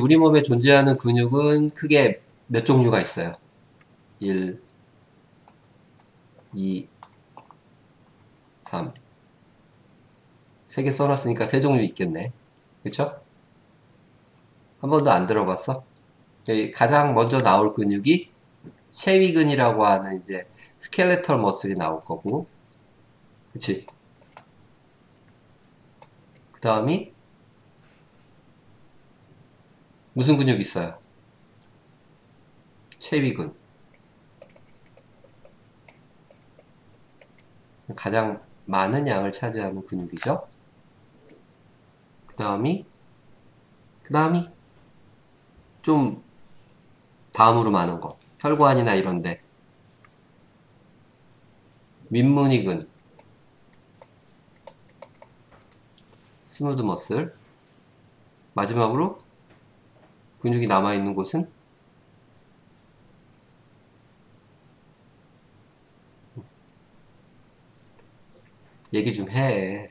우리 몸에 존재하는 근육은 크게 몇 종류가 있어요? 1, 2, 3. 3개 써놨으니까 3종류 있겠네. 그쵸? 한 번도 안 들어봤어? 가장 먼저 나올 근육이 체위근이라고 하는 이제 스켈레털 머슬이 나올 거고, 그치? 그 다음이 무슨 근육 있어요? 체위근. 가장 많은 양을 차지하는 근육이죠. 그 다음이 좀 다음으로 많은 거. 혈관이나 이런데. 윗문이근, 스무드 머슬. 마지막으로 근육이 남아있는 곳은 얘기 좀 해.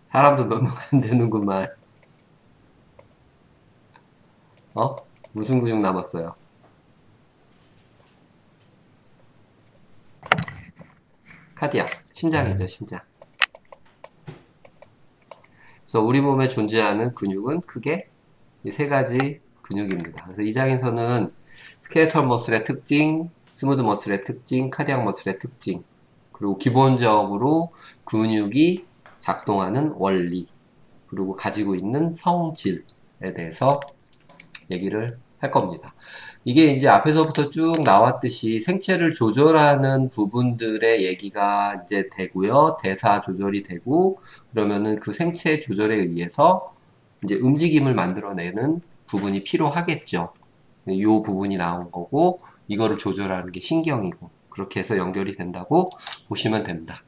사람도 몇 명 안 되는구만. 어? 무슨 근육 남았어요? 카디악. 심장이죠, 심장. 그래서 우리 몸에 존재하는 근육은 크게 이 세 가지 근육입니다. 그래서 이 장에서는 스켈레털 머슬의 특징, 스무드 머슬의 특징, 카디악 머슬의 특징, 그리고 기본적으로 근육이 작동하는 원리, 그리고 가지고 있는 성질에 대해서 얘기를 할 겁니다. 이게 이제 앞에서부터 쭉 나왔듯이 생체를 조절하는 부분들의 얘기가 이제 되고요. 대사 조절이 되고, 그러면은 그 생체 조절에 의해서 이제 움직임을 만들어내는 부분이 필요하겠죠. 이 부분이 나온 거고, 이거를 조절하는 게 신경이고, 그렇게 해서 연결이 된다고 보시면 됩니다.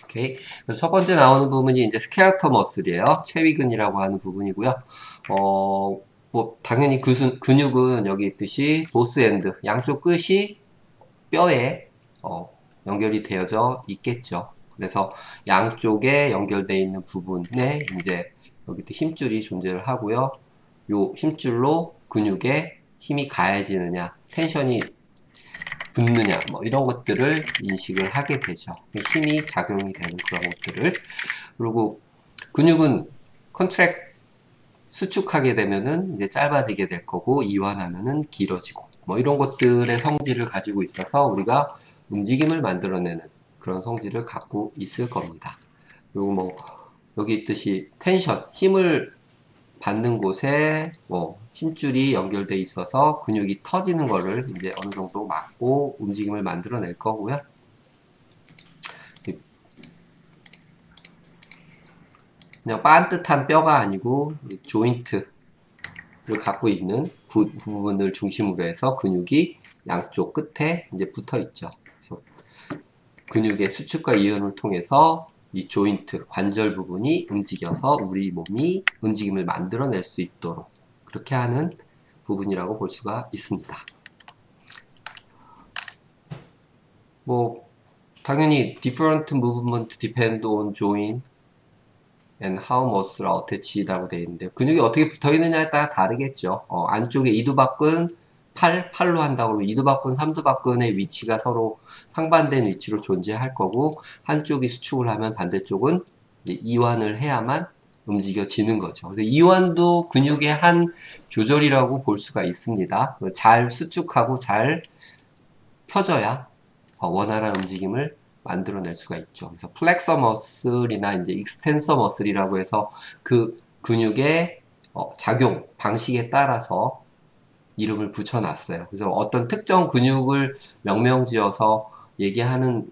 오케이. 그래서 첫 번째 나오는 부분이 이제 스켈레터 머슬이에요. 최위근이라고 하는 부분이고요. 뭐 당연히 근육은 여기 있듯이 보스 엔드 양쪽 끝이 뼈에 연결이 되어져 있겠죠. 그래서 양쪽에 연결되어 있는 부분에 이제 여기 또 힘줄이 존재를 하고요. 요 힘줄로 근육에 힘이 가해지느냐, 텐션이 붙느냐, 뭐 이런 것들을 인식을 하게 되죠. 힘이 작용이 되는 그런 것들을. 그리고 근육은 컨트랙 수축하게 되면은 이제 짧아지게 될 거고, 이완하면은 길어지고, 뭐 이런 것들의 성질을 가지고 있어서 우리가 움직임을 만들어내는 그런 성질을 갖고 있을 겁니다. 그리고 뭐 여기 있듯이 텐션, 힘을 받는 곳에 뭐 힘줄이 연결돼 있어서 근육이 터지는 거를 이제 어느 정도 막고 움직임을 만들어낼 거고요. 그냥 반듯한 뼈가 아니고 조인트를 갖고 있는 부분을 중심으로 해서 근육이 양쪽 끝에 이제 붙어 있죠. 그래서 근육의 수축과 이완을 통해서 이 조인트, 관절 부분이 움직여서 우리 몸이 움직임을 만들어낼 수 있도록 그렇게 하는 부분이라고 볼 수가 있습니다. 뭐 당연히 different movement depend on joint and how muscle are attached라고 되어 있는데 근육이 어떻게 붙어 있느냐에 따라 다르겠죠. 안쪽에 이두박근 팔로 한다고 그러면 이두박근, 삼두박근의 위치가 서로 상반된 위치로 존재할 거고 한쪽이 수축을 하면 반대쪽은 이완을 해야만 움직여지는 거죠. 그래서 이완도 근육의 한 조절이라고 볼 수가 있습니다. 잘 수축하고 잘 펴져야 원활한 움직임을 만들어낼 수가 있죠. 그래서 플렉서 머슬이나 이제 익스텐서 머슬이라고 해서 그 근육의 작용 방식에 따라서 이름을 붙여놨어요. 그래서 어떤 특정 근육을 명명지어서 얘기하는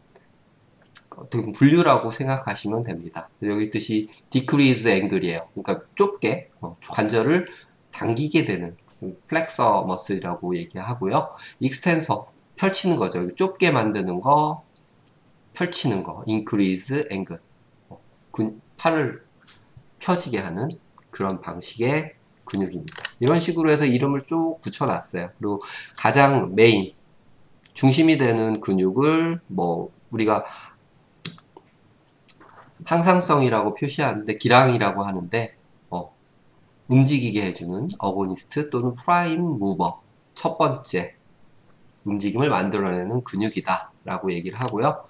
어떻게 분류라고 생각하시면 됩니다. 여기 있듯이 디크리즈 앵글이에요. 그러니까 좁게 관절을 당기게 되는 플렉서 머슬이라고 얘기하고요. 익스텐서 펼치는 거죠. 좁게 만드는 거, 펼치는 거, increase angle. 팔을 펴지게 하는 그런 방식의 근육입니다. 이런 식으로 해서 이름을 쭉 붙여놨어요. 그리고 가장 메인, 중심이 되는 근육을 뭐 우리가 항상성이라고 표시하는데 기랑이라고 하는데 움직이게 해주는 어고니스트 또는 프라임 무버, 첫 번째 움직임을 만들어내는 근육이다 라고 얘기를 하고요.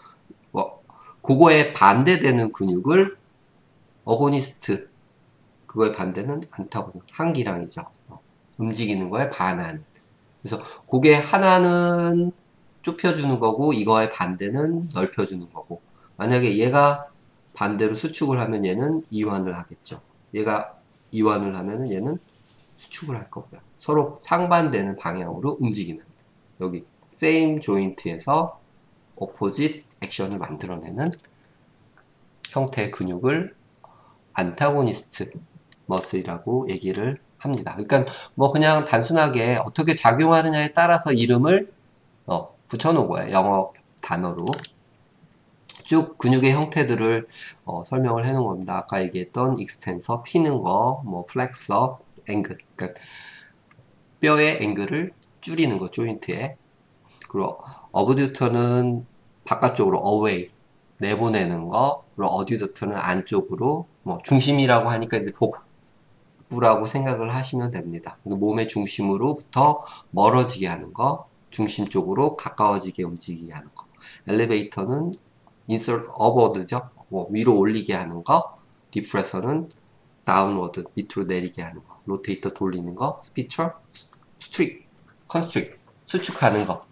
그거에 반대되는 근육을 어고니스트, 그거의 반대는 안타고니스트, 항기량이죠. 움직이는 거에 반한. 그래서 그게 하나는 좁혀주는 거고 이거의 반대는 넓혀주는 거고, 만약에 얘가 반대로 수축을 하면 얘는 이완을 하겠죠. 얘가 이완을 하면 얘는 수축을 할 거고요. 서로 상반되는 방향으로 움직이는, 여기 same joint에서 opposite 액션을 만들어내는 형태의 근육을 안타고니스트 머슬이라고 얘기를 합니다. 그러니까 뭐 그냥 단순하게 어떻게 작용하느냐에 따라서 이름을 붙여놓은 거예요. 영어 단어로 쭉 근육의 형태들을 설명을 해놓은 겁니다. 아까 얘기했던 익스텐서, 피는 거, 뭐 플렉서, 앵글, 그러니까 뼈의 앵글을 줄이는 거, 조인트에. 그리고 어브듀터는 바깥쪽으로 away, 내보내는 거. 그리고 어듀더터는 안쪽으로, 뭐 중심이라고 하니까 이제 복부라고 생각을 하시면 됩니다. 몸의 중심으로부터 멀어지게 하는 거, 중심 쪽으로 가까워지게 움직이게 하는 거. 엘리베이터는 insert upward죠. 뭐 위로 올리게 하는 거. 디프레서는 다운워드, 밑으로 내리게 하는 거. 로테이터 돌리는 거. 스피처, 스트릭, 컨스트릭, 수축하는 거.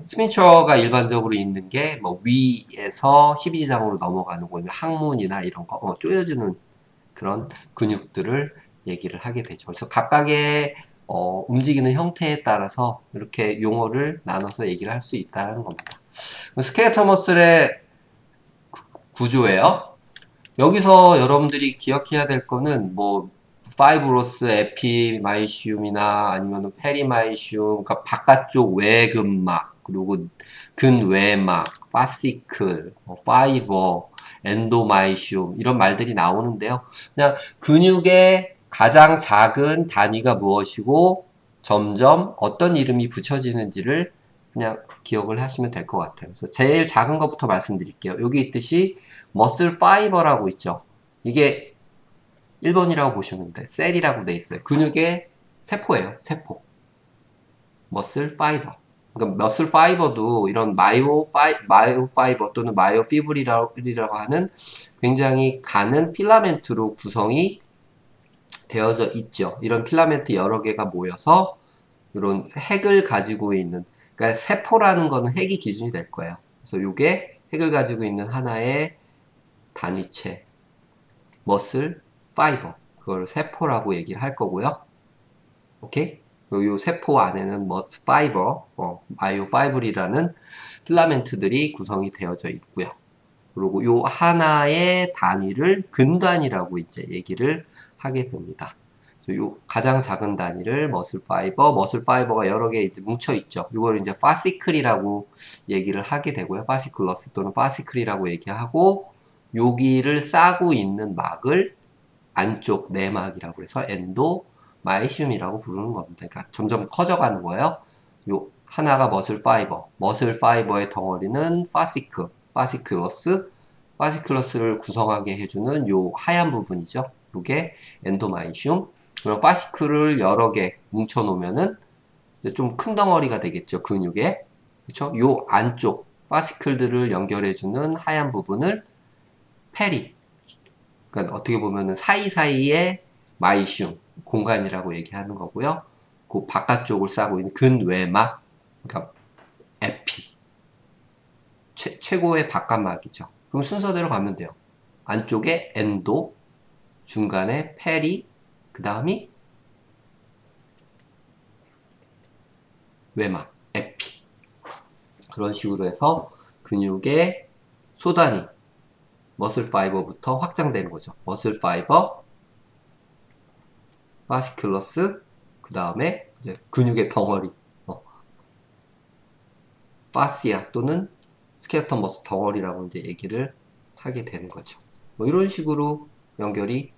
스피처가 일반적으로 있는 게 뭐 위에서 12지장으로 넘어가는 거, 항문이나 이런 거, 조여주는 그런 근육들을 얘기를 하게 되죠. 그래서 각각의 움직이는 형태에 따라서 이렇게 용어를 나눠서 얘기를 할 수 있다는 겁니다. 스켈레터 머슬의 구조예요. 여기서 여러분들이 기억해야 될 거는 뭐 파이브로스, 에피마이시움이나 아니면 페리마이시움, 그러니까 바깥쪽 외근막, 그리고 근외막, 파시클, 파이버, 엔도마이시움 이런 말들이 나오는데요. 그냥 근육의 가장 작은 단위가 무엇이고 점점 어떤 이름이 붙여지는지를 그냥 기억을 하시면 될 것 같아요. 그래서 제일 작은 것부터 말씀드릴게요. 여기 있듯이 머슬 파이버라고 있죠. 이게 1번이라고 보시면 돼. 셀이라고 돼 있어요. 근육의 세포예요. 세포. 머슬 파이버. 그러니까 머슬 파이버도 이런 마이오 파이버 또는 마이오 피브리라고 하는 굉장히 가는 필라멘트로 구성이 되어져 있죠. 이런 필라멘트 여러 개가 모여서 이런 핵을 가지고 있는, 그러니까 세포라는 거는 핵이 기준이 될 거예요. 그래서 이게 핵을 가지고 있는 하나의 단위체, 머슬 파이버, 그걸 세포라고 얘기를 할 거고요. 오케이? 그리고 이 세포 안에는 머슬 파이버, 마이오 파이브리라는 필라멘트들이 구성이 되어져 있고요. 그리고 이 하나의 단위를 근단위라고 이제 얘기를 하게 됩니다. 요 가장 작은 단위를 머슬 파이버가 여러 개 이제 뭉쳐 있죠. 이걸 이제 파시클이라고 얘기를 하게 되고요. 파시클러스 또는 파시클이라고 얘기하고, 여기를 싸고 있는 막을 안쪽 내막이라고 해서 엔도마이슘이라고 부르는 겁니다. 그러니까 점점 커져가는 거예요. 요 하나가 머슬 파이버의 덩어리는 파시클러스를 구성하게 해주는 요 하얀 부분이죠. 요게 엔도마이슘. 그럼 파시클을 여러 개 뭉쳐 놓으면은 좀 큰 덩어리가 되겠죠. 근육에. 그렇죠? 요 안쪽 파시클들을 연결해주는 하얀 부분을 페리, 그러니까 어떻게 보면은 사이사이의 마이슘 공간이라고 얘기하는 거고요. 그 바깥쪽을 싸고 있는 근외막, 그러니까 에피, 최고의 바깥막이죠. 그럼 순서대로 가면 돼요. 안쪽에 엔도, 중간에 페리, 그 다음이 외막, 에피. 그런 식으로 해서 근육의 소단이 머슬 파이버부터 확장되는 거죠. 머슬 파이버, 파시큘러스, 그 다음에 이제 근육의 덩어리, 파시아 또는 스켈레톤 머슬 덩어리라고 이제 얘기를 하게 되는 거죠. 뭐 이런 식으로 연결이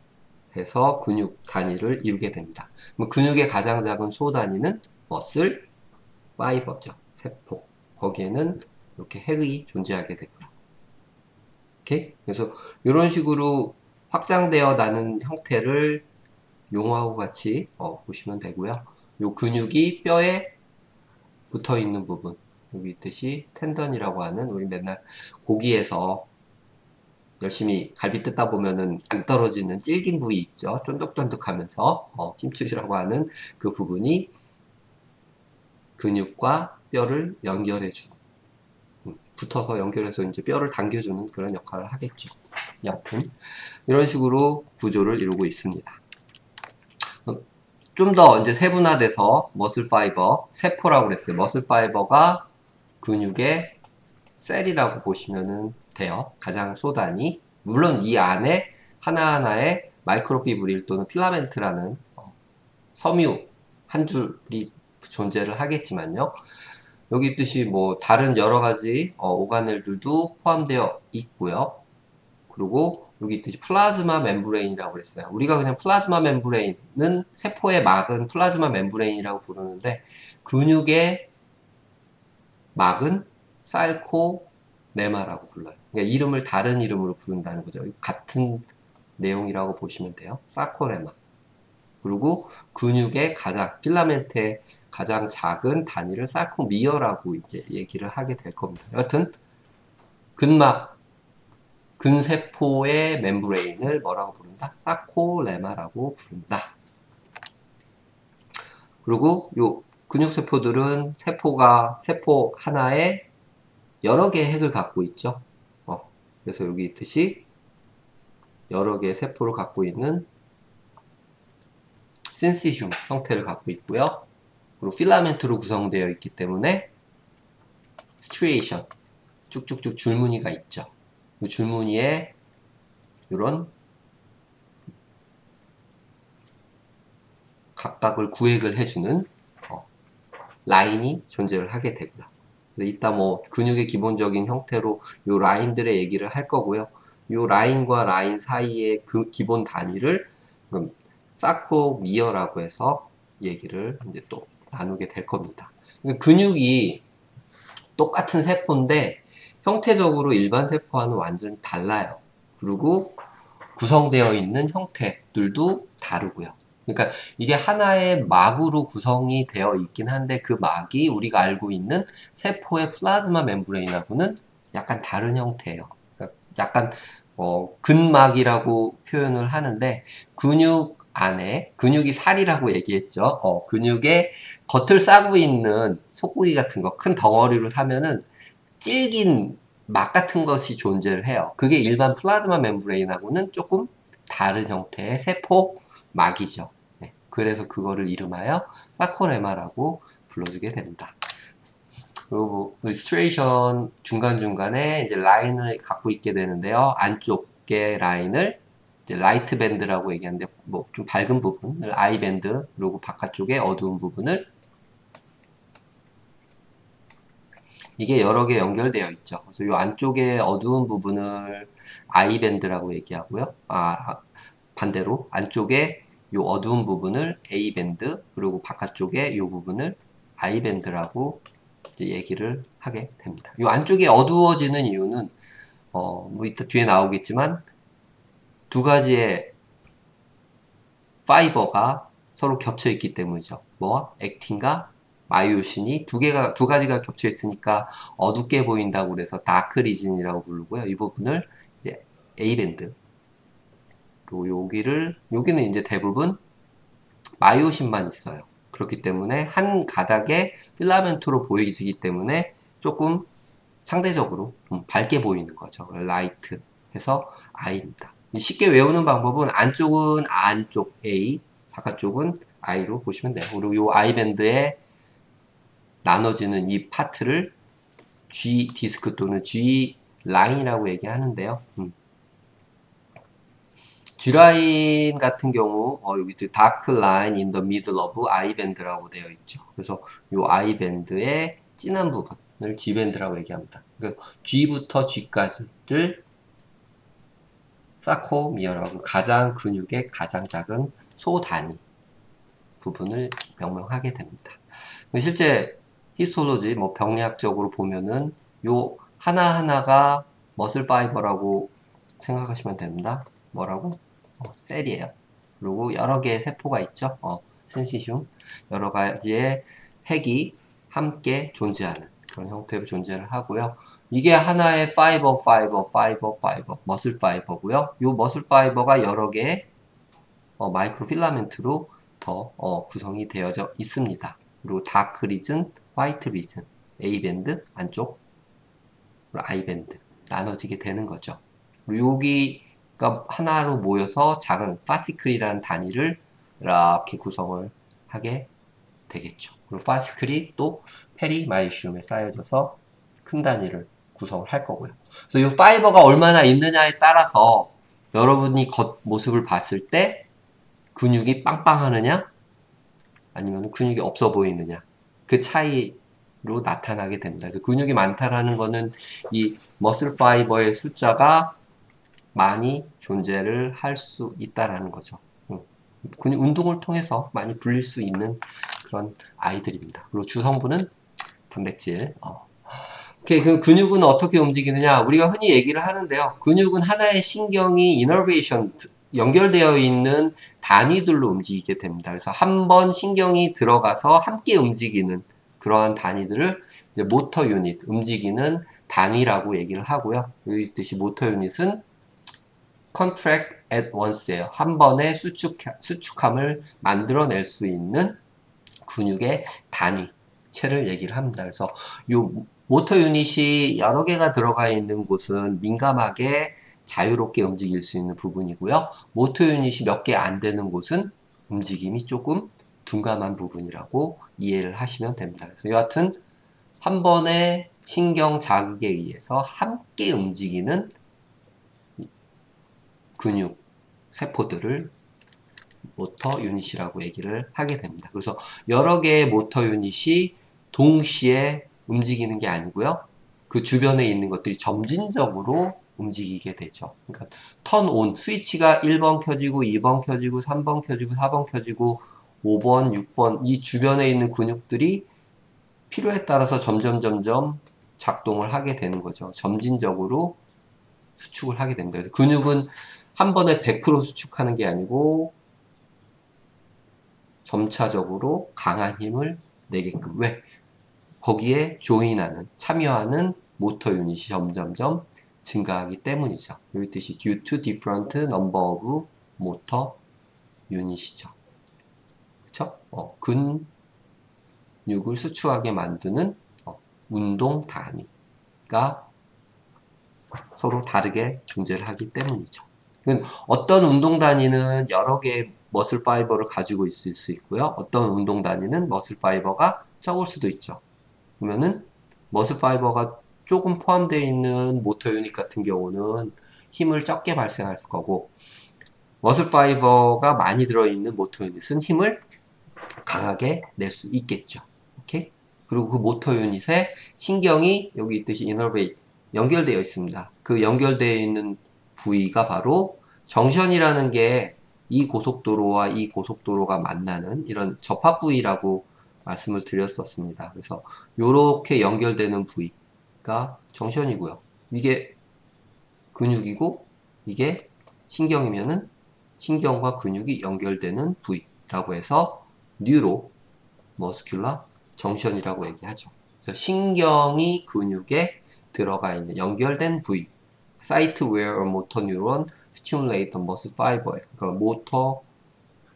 돼서 근육 단위를 이루게 됩니다. 근육의 가장 작은 소 단위는 머슬 파이버죠. 세포. 거기에는 이렇게 핵이 존재하게 되고요. 오케이? 그래서 이런 식으로 확장되어 나는 형태를 용하고 같이 보시면 되고요. 요 근육이 뼈에 붙어 있는 부분, 여기 있듯이 텐던이라고 하는, 우리 맨날 고기에서 열심히 갈비 뜯다 보면은 안 떨어지는 질긴 부위 있죠. 쫀득쫀득하면서 힘줄이라고 하는 그 부분이 근육과 뼈를 연결해 주는, 붙어서 연결해서 이제 뼈를 당겨주는 그런 역할을 하겠죠. 여하튼 이런 식으로 구조를 이루고 있습니다. 좀 더 이제 세분화돼서 머슬 파이버, 세포라고 그랬어요. 머슬 파이버가 근육의 셀이라고 보시면 돼요. 가장 소단위. 물론 이 안에 하나하나의 마이크로피브릴 또는 필라멘트라는 섬유 한 줄이 존재를 하겠지만요. 여기 있듯이 뭐 다른 여러 가지 오가넬들도 포함되어 있고요. 그리고 여기 있듯이 플라즈마 멤브레인이라고 그랬어요. 우리가 그냥 플라즈마 멤브레인은 세포의 막은 플라즈마 멤브레인이라고 부르는데, 근육의 막은 살코네마라고 불러요. 그러니까 이름을 다른 이름으로 부른다는 거죠. 같은 내용이라고 보시면 돼요. 사코네마. 그리고 근육의 가장, 필라멘트의 가장 작은 단위를 사코미어라고 이제 얘기를 하게 될 겁니다. 여튼 근막, 근세포의 멤브레인을 뭐라고 부른다? 사코레마라고 부른다. 그리고 요 근육세포들은 세포 하나에 여러 개의 핵을 갖고 있죠. 그래서 여기 있듯이 여러 개의 세포를 갖고 있는 신시hum 형태를 갖고 있고요. 그리고 필라멘트로 구성되어 있기 때문에 스트리에이션, 쭉쭉쭉 줄무늬가 있죠. 이 줄무늬에 이런 각각을 구획을 해주는 라인이 존재를 하게 되고요. 이따 뭐 근육의 기본적인 형태로 이 라인들의 얘기를 할 거고요. 이 라인과 라인 사이의 그 기본 단위를 사크로미어라고 해서 얘기를 이제 또 나누게 될 겁니다. 근육이 똑같은 세포인데 형태적으로 일반 세포와는 완전히 달라요. 그리고 구성되어 있는 형태들도 다르고요. 그러니까 이게 하나의 막으로 구성이 되어 있긴 한데, 그 막이 우리가 알고 있는 세포의 플라즈마 멤브레인하고는 약간 다른 형태예요. 그러니까 약간 근막이라고 표현을 하는데, 근육 안에, 근육이 살이라고 얘기했죠. 근육의 겉을 싸고 있는 속고기 같은 거 큰 덩어리로 사면은 질긴 막 같은 것이 존재를 해요. 그게 일반 플라즈마 멤브레인하고는 조금 다른 형태의 세포 막이죠. 네, 그래서 그거를 이름하여 사코레마라고 불러주게 됩니다. 그리고 illustration 중간중간에 이제 라인을 갖고 있게 되는데요. 안쪽의 라인을 이제 라이트 밴드라고 얘기하는데, 뭐 좀 밝은 부분을 아이 밴드, 그리고 바깥쪽에 어두운 부분을, 이게 여러 개 연결되어 있죠. 그래서 이 안쪽에 어두운 부분을 I밴드라고 얘기하고요. 반대로 안쪽에 이 어두운 부분을 A밴드, 그리고 바깥쪽에 이 부분을 I밴드라고 얘기를 하게 됩니다. 이 안쪽이 어두워지는 이유는 뭐 이따 뒤에 나오겠지만 두 가지의 파이버가 서로 겹쳐 있기 때문이죠. 뭐 액틴과 마이오신이 두 가지가 겹쳐 있으니까 어둡게 보인다고 그래서 다크 리진이라고 부르고요. 이 부분을 이제 A밴드. 그리고 여기는 이제 대부분 마이오신만 있어요. 그렇기 때문에 한 가닥의 필라멘트로 보이기 때문에 조금 상대적으로 밝게 보이는 거죠. 라이트 해서 I입니다. 쉽게 외우는 방법은 안쪽은 안쪽 A, 바깥쪽은 I로 보시면 돼요. 그리고 이 I밴드에 나눠지는 이 파트를 G 디스크 또는 G 라인이라고 얘기하는데요. G 라인 같은 경우 여기 다크 라인 in the middle of I 밴드라고 되어 있죠. 그래서 이 I 밴드의 진한 부분을 G 밴드라고 얘기합니다. 그러니까 G부터 G까지를 사코미어라고, 가장 근육의 가장 작은 소 단위 부분을 명명하게 됩니다. 실제 히스톨로지, 뭐 병리학적으로 보면은 요 하나하나가 머슬 파이버라고 생각하시면 됩니다. 뭐라고? 셀이에요. 그리고 여러 개의 세포가 있죠. 신시흉. 여러 가지의 핵이 함께 존재하는 그런 형태로 존재를 하고요. 이게 하나의 파이버, 머슬 파이버고요. 이 머슬 파이버가 여러 개의 마이크로 필라멘트로 더 구성이 되어져 있습니다. 그리고 다크 리즌, 화이트 리즌, A밴드, 안쪽, I밴드 나눠지게 되는 거죠. 그리고 여기가 하나로 모여서 작은 파시클이라는 단위를 이렇게 구성을 하게 되겠죠. 그리고 파시클이 또 페리마이슘에 쌓여져서 큰 단위를 구성을 할 거고요. 그래서 이 파이버가 얼마나 있느냐에 따라서 여러분이 겉모습을 봤을 때 근육이 빵빵하느냐 아니면 근육이 없어 보이느냐 그 차이로 나타나게 됩니다. 그래서 근육이 많다라는 거는 이 머슬 파이버의 숫자가 많이 존재를 할 수 있다라는 거죠. 근육 운동을 통해서 많이 불릴 수 있는 그런 아이들입니다. 그리고 주성분은 단백질. 오케이, 그 근육은 어떻게 움직이느냐? 우리가 흔히 얘기를 하는데요. 근육은 하나의 신경이 이너베이션 연결되어 있는 단위들로 움직이게 됩니다. 그래서 한 번 신경이 들어가서 함께 움직이는 그러한 단위들을 이제 모터 유닛, 움직이는 단위라고 얘기를 하고요. 여기 있듯이 모터 유닛은 contract at once예요. 한 번에 수축함을 만들어낼 수 있는 근육의 단위체를 얘기를 합니다. 그래서 이 모터 유닛이 여러 개가 들어가 있는 곳은 민감하게 자유롭게 움직일 수 있는 부분이고요. 모터 유닛이 몇 개 안 되는 곳은 움직임이 조금 둔감한 부분이라고 이해를 하시면 됩니다. 그래서 여하튼 한 번의 신경 자극에 의해서 함께 움직이는 근육 세포들을 모터 유닛이라고 얘기를 하게 됩니다. 그래서 여러 개의 모터 유닛이 동시에 움직이는 게 아니고요. 그 주변에 있는 것들이 점진적으로 움직이게 되죠. 그러니까 턴 온, 스위치가 1번 켜지고 2번 켜지고 3번 켜지고 4번 켜지고 5번, 6번 이 주변에 있는 근육들이 필요에 따라서 점점 작동을 하게 되는 거죠. 점진적으로 수축을 하게 됩니다. 그래서 근육은 한 번에 100% 수축하는 게 아니고 점차적으로 강한 힘을 내게끔. 왜? 거기에 조인하는, 참여하는 모터 유닛이 점점점 증가하기 때문이죠. 여기 있듯이 due to different number of motor unit이죠. 그쵸? 근육을 수축하게 만드는 운동 단위가 서로 다르게 존재를 하기 때문이죠. 어떤 운동 단위는 여러 개의 머슬 파이버를 가지고 있을 수 있고요. 어떤 운동 단위는 머슬 파이버가 적을 수도 있죠. 그러면은 머슬 파이버가 조금 포함되어 있는 모터 유닛 같은 경우는 힘을 적게 발생할 거고 머슬 파이버가 많이 들어있는 모터 유닛은 힘을 강하게 낼 수 있겠죠. 오케이? 그리고 그 모터 유닛에 신경이 여기 있듯이 이너베이트 연결되어 있습니다. 그 연결되어 있는 부위가 바로 정션이라는 게 이 고속도로와 이 고속도로가 만나는 이런 접합 부위라고 말씀을 드렸었습니다. 그래서 이렇게 연결되는 부위가 정션이고요. 이게 근육이고 이게 신경이면은 신경과 근육이 연결되는 부위라고 해서 뉴로 머스큘라 정션이라고 얘기하죠. 그래서 신경이 근육에 들어가 있는 연결된 부위 site where a motor neuron stimulate the muscle fiber 그러니까 모터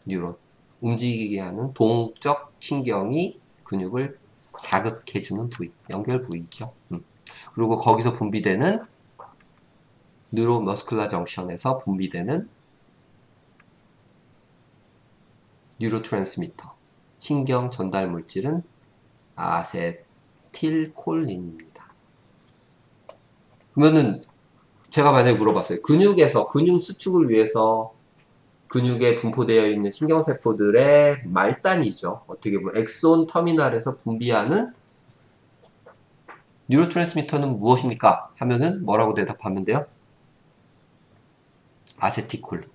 뉴런 움직이게 하는 동적 신경이 근육을 자극해주는 부위 연결 부위죠. 그리고 거기서 분비되는 뉴로머스큘라 정션에서 분비되는 뉴로트랜스미터 신경 전달 물질은 아세틸콜린입니다. 그러면은 제가 만약에 물어봤어요. 근육에서 근육 수축을 위해서 근육에 분포되어 있는 신경세포들의 말단이죠. 어떻게 보면 엑손 터미널에서 분비하는 뉴로트랜스미터는 무엇입니까? 하면은 뭐라고 대답하면 돼요? 아세티콜린.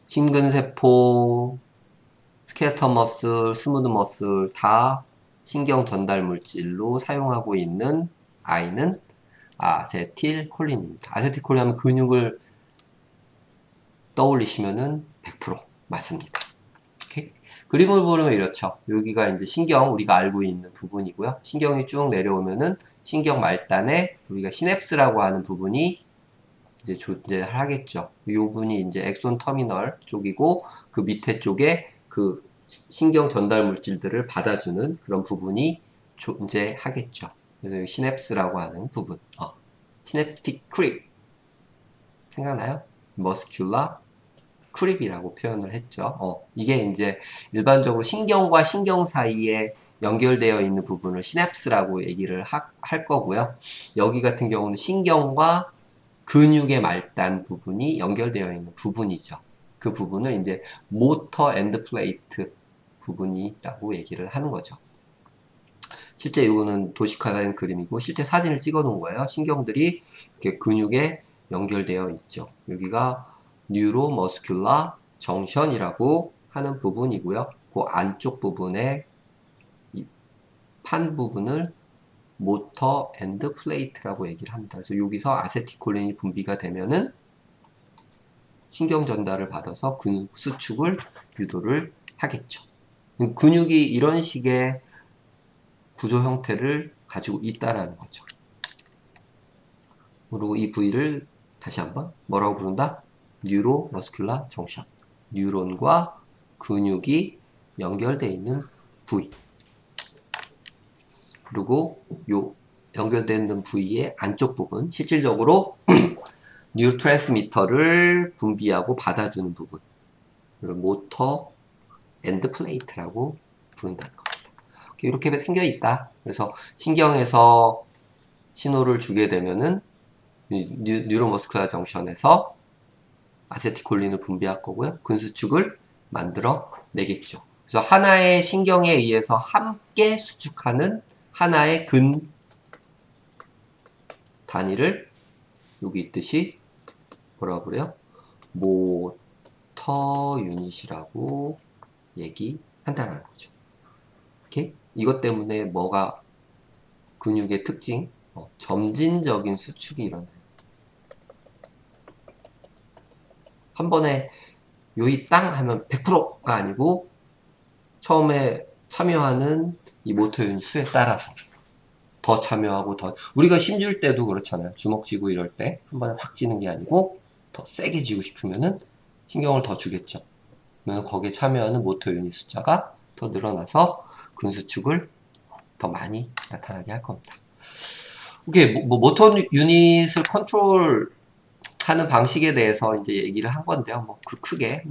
심근세포, 스켈레터 머슬, 스무드 머슬 다 신경 전달 물질로 사용하고 있는 아이는 아세틸콜린입니다. 아세틸콜린 하면 근육을 떠올리시면은 100% 맞습니다. 오케이? 그림을 보면 이렇죠. 여기가 이제 신경, 우리가 알고 있는 부분이고요. 신경이 쭉 내려오면은 신경 말단에 우리가 시냅스라고 하는 부분이 이제 존재를 하겠죠. 이 부분이 이제 엑손 터미널 쪽이고, 그 밑에 쪽에 그 신경 전달 물질들을 받아주는 그런 부분이 존재하겠죠. 그래서 시냅스라고 하는 부분, 시냅틱 크립 생각나요? 머스큘라 크립이라고 표현을 했죠. 이게 이제 일반적으로 신경과 신경 사이에 연결되어 있는 부분을 시냅스라고 얘기를 할 거고요. 여기 같은 경우는 신경과 근육의 말단 부분이 연결되어 있는 부분이죠. 그 부분을 이제 모터 엔드 플레이트 부분이라고 얘기를 하는 거죠. 실제 이거는 도식화된 그림이고 실제 사진을 찍어 놓은 거예요. 신경들이 이렇게 근육에 연결되어 있죠. 여기가 뉴로머스큘라 정션이라고 하는 부분이고요. 그 안쪽 부분에 이 판 부분을 모터 엔드 플레이트라고 얘기를 합니다. 그래서 여기서 아세틸콜린이 분비가 되면은 신경 전달을 받아서 근육 수축을 유도를 하겠죠. 근육이 이런 식의 구조 형태를 가지고 있다라는 거죠. 그리고 이 부위를 다시 한번 뭐라고 부른다? 뉴로머스큘라 정션. 뉴런과 근육이 연결되어 있는 부위. 그리고 요 연결되어 있는 부위의 안쪽 부분, 실질적으로 뉴로트랜스미터를 분비하고 받아주는 부분. 모터 엔드 플레이트라고 부른다는 겁니다. 이렇게 생겨 있다. 그래서 신경에서 신호를 주게 되면은 뉴로머스큘라 정션에서 아세틸콜린을 분비할 거고요. 근수축을 만들어 내겠죠. 그래서 하나의 신경에 의해서 함께 수축하는 하나의 근 단위를 여기 있듯이 뭐라고 그래요? 모터 유닛이라고 얘기한다는 거죠. 오케이? 이것 때문에 뭐가 근육의 특징, 점진적인 수축이 일어나요. 한 번에 요이 땅 하면 100%가 아니고 처음에 참여하는 이 모터 유닛 수에 따라서 더 참여하고 더 우리가 힘줄 때도 그렇잖아요. 주먹 쥐고 이럴 때 한 번에 확 쥐는 게 아니고 더 세게 쥐고 싶으면은 신경을 더 주겠죠. 그러면 거기에 참여하는 모터 유닛 숫자가 더 늘어나서 근수축을 더 많이 나타나게 할 겁니다. 이게 모터 유닛을 컨트롤 하는 방식에 대해서 이제 얘기를 한 건데요. 크게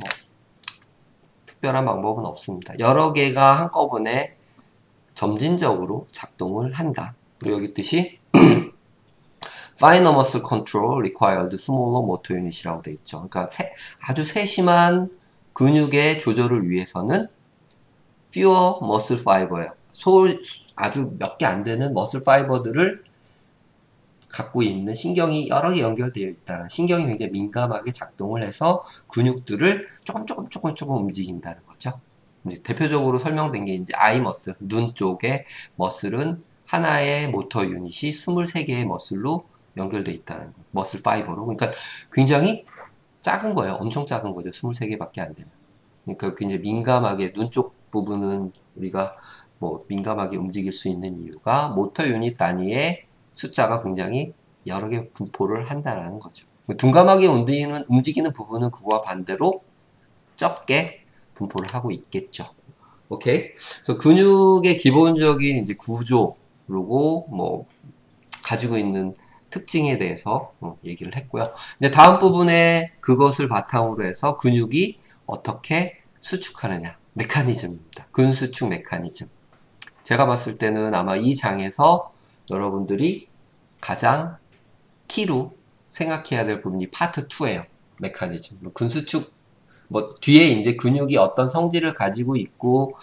특별한 방법은 없습니다. 여러 개가 한꺼번에 점진적으로 작동을 한다. 그리고 여기 뜻이 Finer muscle control required smaller motor unit이라고 되어 있죠. 그러니까 아주 세심한 근육의 조절을 위해서는 fewer muscle fiber예요. 아주 몇 개 안 되는 머슬 파이버들을 갖고 있는 신경이 여러 개 연결되어 있다는 신경이 굉장히 민감하게 작동을 해서 근육들을 조금 움직인다는 거죠. 이제 대표적으로 설명된 게 이제 아이 머슬, 눈 쪽의 머슬은 하나의 모터 유닛이 23개의 머슬로 연결되어 있다는 거. 머슬 파이버로. 그러니까 굉장히 작은 거예요. 엄청 작은 거죠. 23개밖에 안 되면. 그러니까 굉장히 민감하게 눈 쪽 부분은 우리가 민감하게 움직일 수 있는 이유가 모터 유닛 단위의 숫자가 굉장히 여러 개 분포를 한다는 거죠. 둔감하게 움직이는 부분은 그거와 반대로 적게 분포를 하고 있겠죠. 오케이. 그래서 근육의 기본적인 이제 구조, 그리고 가지고 있는 특징에 대해서 얘기를 했고요. 이제 다음 부분에 그것을 바탕으로 해서 근육이 어떻게 수축하느냐. 메커니즘입니다. 근수축 메커니즘. 제가 봤을 때는 아마 이 장에서 여러분들이 가장 키로 생각해야 될 부분이 파트 2예요. 메커니즘. 근수축, 뒤에 이제 근육이 어떤 성질을 가지고 있고,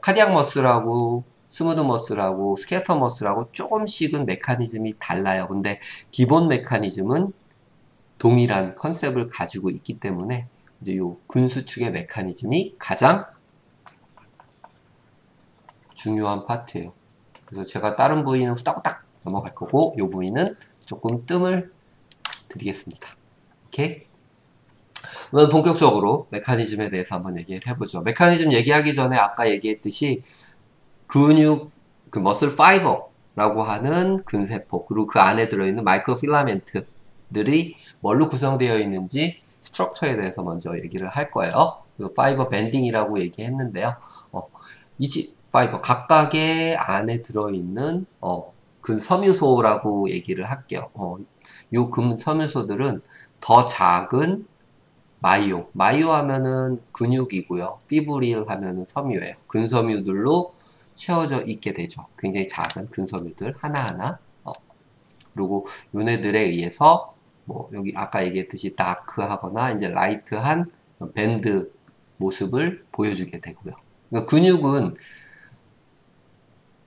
카디악 머슬하고, 스무드 머슬하고, 스케터 머슬하고 조금씩은 메커니즘이 달라요. 근데 기본 메커니즘은 동일한 컨셉을 가지고 있기 때문에, 이제 요 근수축의 메커니즘이 가장 중요한 파트예요. 그래서 제가 다른 부위는 후딱후딱 넘어갈 거고, 요 부위는 조금 뜸을 드리겠습니다. 오케이? 오늘 본격적으로 메커니즘에 대해서 한번 얘기를 해보죠. 메커니즘 얘기하기 전에 아까 얘기했듯이 근육, 그 머슬 파이버라고 하는 근세포, 그리고 그 안에 들어있는 마이크로 필라멘트들이 뭘로 구성되어 있는지 스트럭처에 대해서 먼저 얘기를 할 거예요. 그 파이버 밴딩이라고 얘기했는데요. 이지 파이버 각각의 안에 들어있는 근섬유소라고 얘기를 할게요. 요 근섬유소들은 더 작은 마이오 하면은 근육이고요. 피브릴 하면은 섬유예요. 근섬유들로 채워져 있게 되죠. 굉장히 작은 근섬유들 하나하나. 그리고 요네들에 의해서 뭐 여기 아까 얘기했듯이 다크하거나 이제 라이트한 밴드 모습을 보여주게 되고요. 그러니까 근육은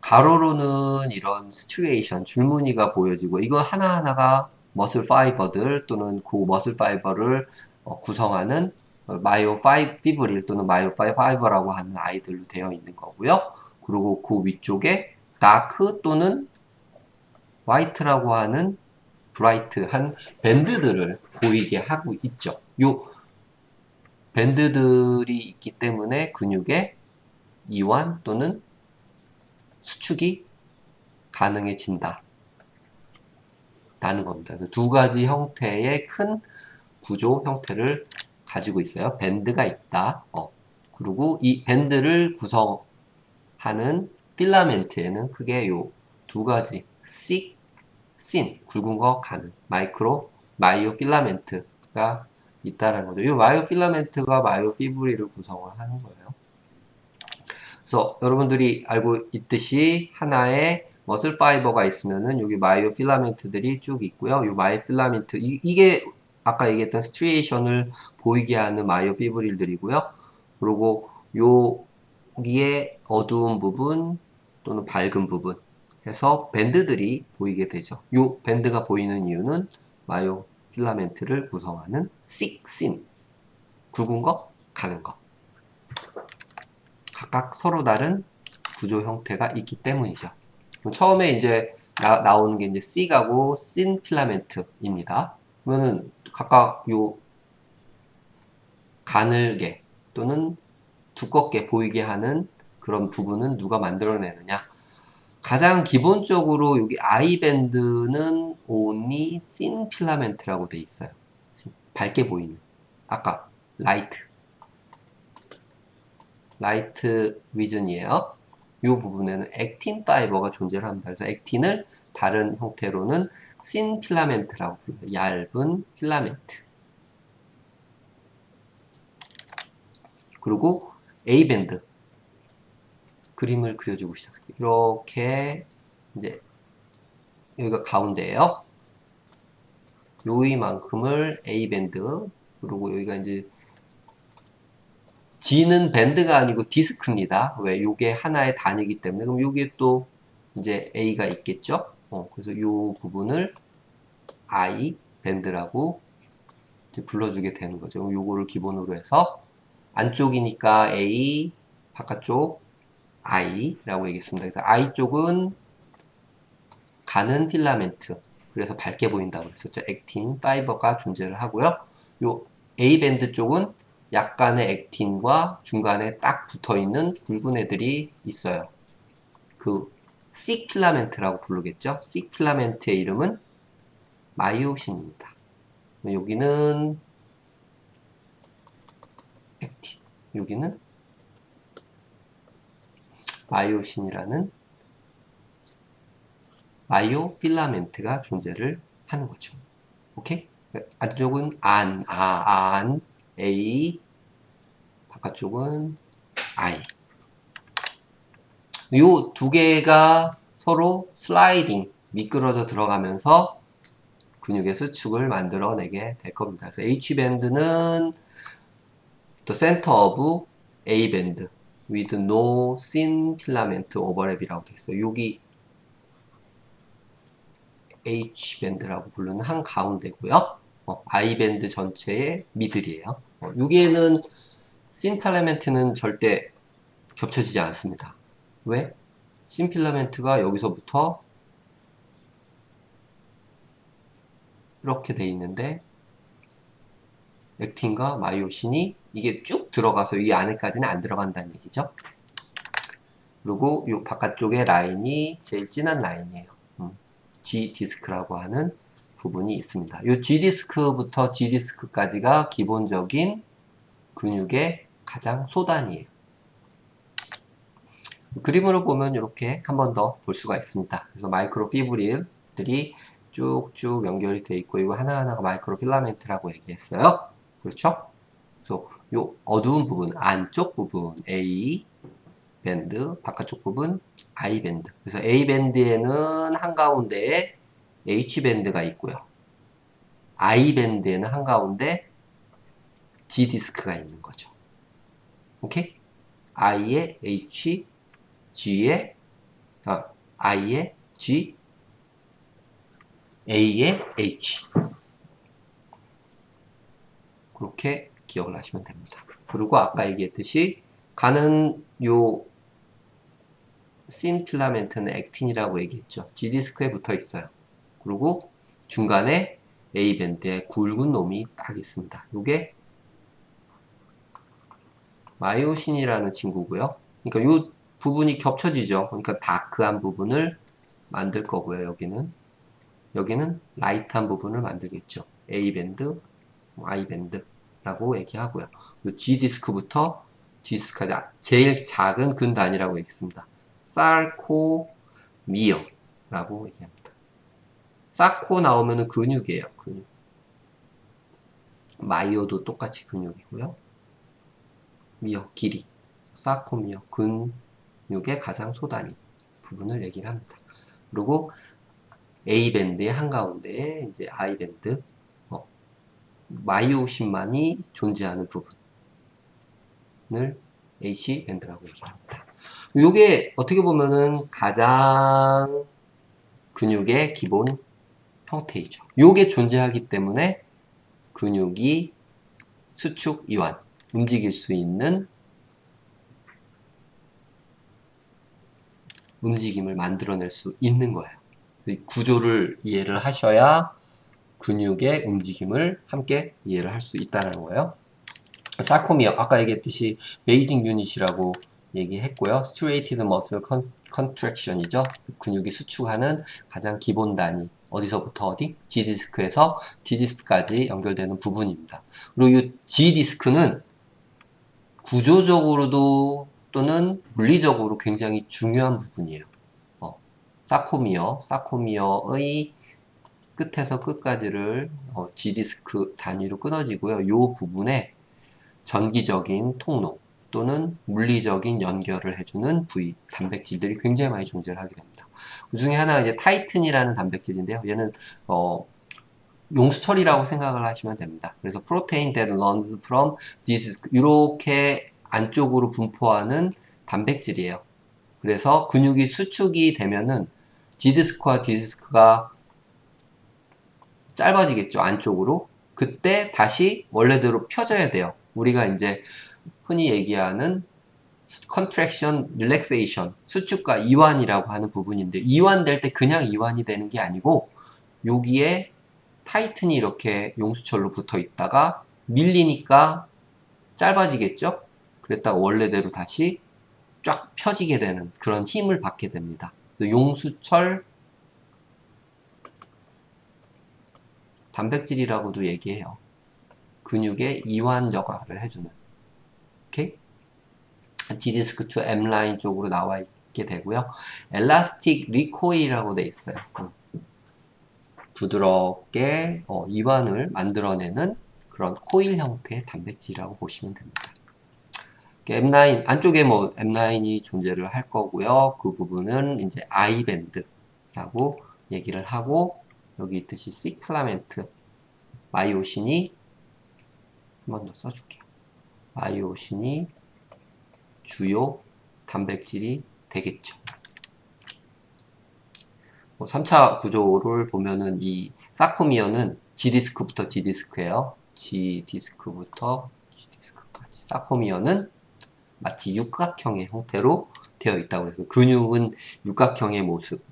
가로로는 이런 스튜에이션, 줄무늬가 보여지고 이거 하나하나가 머슬 파이버들 또는 그 머슬 파이버를 구성하는 마이오 피브릴 또는 마이오 파이버라고 하는 아이들로 되어 있는 거고요. 그리고 그 위쪽에 다크 또는 화이트라고 하는 브라이트한 밴드들을 보이게 하고 있죠. 요 밴드들이 있기 때문에 근육의 이완 또는 수축이 가능해진다. 라는 겁니다. 두 가지 형태의 큰 구조 형태를 가지고 있어요. 밴드가 있다. 그리고 이 밴드를 구성하는 필라멘트에는 크게 요 두 가지 씩, 씬, 굵은 거 가는 마이오 필라멘트가 있다는 거죠. 이 마이오 필라멘트가 마이오 피브릴을 구성을 하는 거예요. 그래서 여러분들이 알고 있듯이 하나의 머슬 파이버가 있으면은 여기 마이오 필라멘트들이 쭉 있고요. 이 마이오 필라멘트 이게 아까 얘기했던 스트리에이션을 보이게 하는 마이오 피브릴들이고요. 그리고 여기에 어두운 부분 또는 밝은 부분 해서 밴드들이 보이게 되죠. 이 밴드가 보이는 이유는 마이오 필라멘트를 구성하는 씬, 굵은 거, 가는 거. 각각 서로 다른 구조 형태가 있기 때문이죠. 처음에 이제 나오는 게 이제 C가고 씬 필라멘트입니다. 그러면은 각각 요 가늘게 또는 두껍게 보이게 하는 그런 부분은 누가 만들어내느냐? 가장 기본적으로 여기 아이밴드는 only 씬 필라멘트라고 돼 있어요. 밝게 보이는. 아까 라이트 위전이에요. 이 부분에는 액틴 파이버가 존재를 합니다. 그래서 액틴을 다른 형태로는 씬 필라멘트라고 불러요. 얇은 필라멘트. 그리고 A밴드. 그림을 그려주고 시작해요. 이렇게 이제 여기가 가운데예요. 여기만큼을 A밴드. 그리고 여기가 이제 G는 밴드가 아니고 디스크입니다. 왜? 요게 하나의 단위이기 때문에. 그럼 요게 또 이제 A가 있겠죠? 그래서 요 부분을 I 밴드라고 불러주게 되는 거죠. 요거를 기본으로 해서 안쪽이니까 A, 바깥쪽 I라고 얘기했습니다. 그래서 I 쪽은 가는 필라멘트. 그래서 밝게 보인다고 했었죠. 액틴, 파이버가 존재를 하고요. 요 A 밴드 쪽은 약간의 액틴과 중간에 딱 붙어 있는 굵은 애들이 있어요. 그 C 필라멘트라고 부르겠죠. C 필라멘트의 이름은 마이오신입니다. 여기는 액틴, 여기는 마이오신이라는 마이오 필라멘트가 존재를 하는 거죠. 오케이? 안쪽은 A, 바깥쪽은 I. 요 두 개가 서로 슬라이딩, 미끄러져 들어가면서 근육의 수축을 만들어내게 될 겁니다. 그래서 H밴드는 the center of Aband with no thin filament overlap이라고 되어 있어요. 여기 H밴드라고 부르는 한 가운데고요. I밴드 전체의 미들이에요. 여기에는 thin filament는 절대 겹쳐지지 않습니다. 왜? thin filament가 여기서부터 이렇게 돼 있는데 액틴과 마이오신이 이게 쭉 들어가서 이 안에까지는 안 들어간다는 얘기죠. 그리고 이 바깥쪽에 라인이 제일 진한 라인이에요. G 디스크라고 하는 부분이 있습니다. 이 G 디스크부터 G 디스크까지가 기본적인 근육의 가장 소단이에요. 그림으로 보면 이렇게 한 번 더 볼 수가 있습니다. 그래서 마이크로 피브릴들이 쭉쭉 연결이 되어 있고, 이거 하나하나가 마이크로 필라멘트라고 얘기했어요. 그렇죠? 그래서 이 어두운 부분, 안쪽 부분 A 밴드, 바깥쪽 부분 I 밴드. 그래서 A 밴드에는 한가운데에 H 밴드가 있고요. I 밴드에는 한가운데 G 디스크가 있는 거죠. 오케이? I에 H, G에 I에 G, A에 H. 그렇게 기억을 하시면 됩니다. 그리고 아까 얘기했듯이 가는 요 씬 필라멘트는 액틴이라고 얘기했죠. G 디스크에 붙어 있어요. 그리고 중간에 A 밴드에 굵은 놈이 딱 있습니다. 요게 마이오신이라는 친구고요. 그러니까 요 부분이 겹쳐지죠. 그러니까 다크한 부분을 만들 거고요. 여기는 라이트한 부분을 만들겠죠. A 밴드, I 밴드라고 얘기하고요. G 디스크부터 G 디스크까지 제일 작은 근 단위라고 얘기했습니다. sarcomere라고 얘기합니다. 사코 나오면은 근육이에요. 근육. 마이오도 똑같이 근육이고요. 미어, 길이. 사코미어, 근육의 가장 소단위 부분을 얘기를 합니다. 그리고 A 밴드의 한가운데에 이제 I 밴드, 마이오신만이 존재하는 부분을 H 밴드라고 얘기합니다. 이게 어떻게 보면은 가장 근육의 기본 형태이죠. 이게 존재하기 때문에 근육이 수축, 이완, 움직일 수 있는 움직임을 만들어낼 수 있는 거예요. 구조를 이해를 하셔야 근육의 움직임을 함께 이해를 할 수 있다는 거예요. 사코미어, 아까 얘기했듯이 베이징 유닛이라고 얘기했고요. Striated Muscle Contraction이죠. 근육이 수축하는 가장 기본 단위. 어디서부터 어디? G 디스크에서 D 디스크까지 연결되는 부분입니다. 그리고 이 G 디스크는 구조적으로도 또는 물리적으로 굉장히 중요한 부분이에요. 사코미어의 끝에서 끝까지를 G 디스크 단위로 끊어지고요. 이 부분에 전기적인 통로 또는 물리적인 연결을 해주는 부위, 단백질들이 굉장히 많이 존재를 하게 됩니다. 그 중에 하나가 이제 타이튼이라는 단백질인데요. 얘는 용수철이라고 생각을 하시면 됩니다. 그래서 protein that runs from this 이렇게 안쪽으로 분포하는 단백질이에요. 그래서 근육이 수축이 되면은 G디스크와 D디스크가 짧아지겠죠, 안쪽으로. 그때 다시 원래대로 펴져야 돼요. 우리가 이제 흔히 얘기하는 contraction, relaxation, 수축과 이완이라고 하는 부분인데, 이완될 때 그냥 이완이 되는 게 아니고 여기에 타이튼이 이렇게 용수철로 붙어 있다가 밀리니까 짧아지겠죠? 그랬다가 원래대로 다시 쫙 펴지게 되는 그런 힘을 받게 됩니다. 용수철 단백질이라고도 얘기해요. 근육의 이완 역할을 해주는. 오케이? G디스크 2 M라인 쪽으로 나와 있게 되고요. 엘라스틱 리코일이라고 돼 있어요. 부드럽게 이완을 만들어내는 그런 코일 형태의 단백질이라고 보시면 됩니다. M9 안쪽에 뭐 M9이 존재를 할 거고요. 그 부분은 이제 I 밴드라고 얘기를 하고, 여기 있듯이 C 필라멘트 마이오신이 한 번 더 써줄게요. 마이오신이 주요 단백질이 되겠죠. 3차 구조를 보면은 이 사코미어는 G디스크부터 D디스크예요. G디스크부터 G디스크까지. 사코미어는 마치 육각형의 형태로 되어 있다고 해서 근육은 육각형의 모습.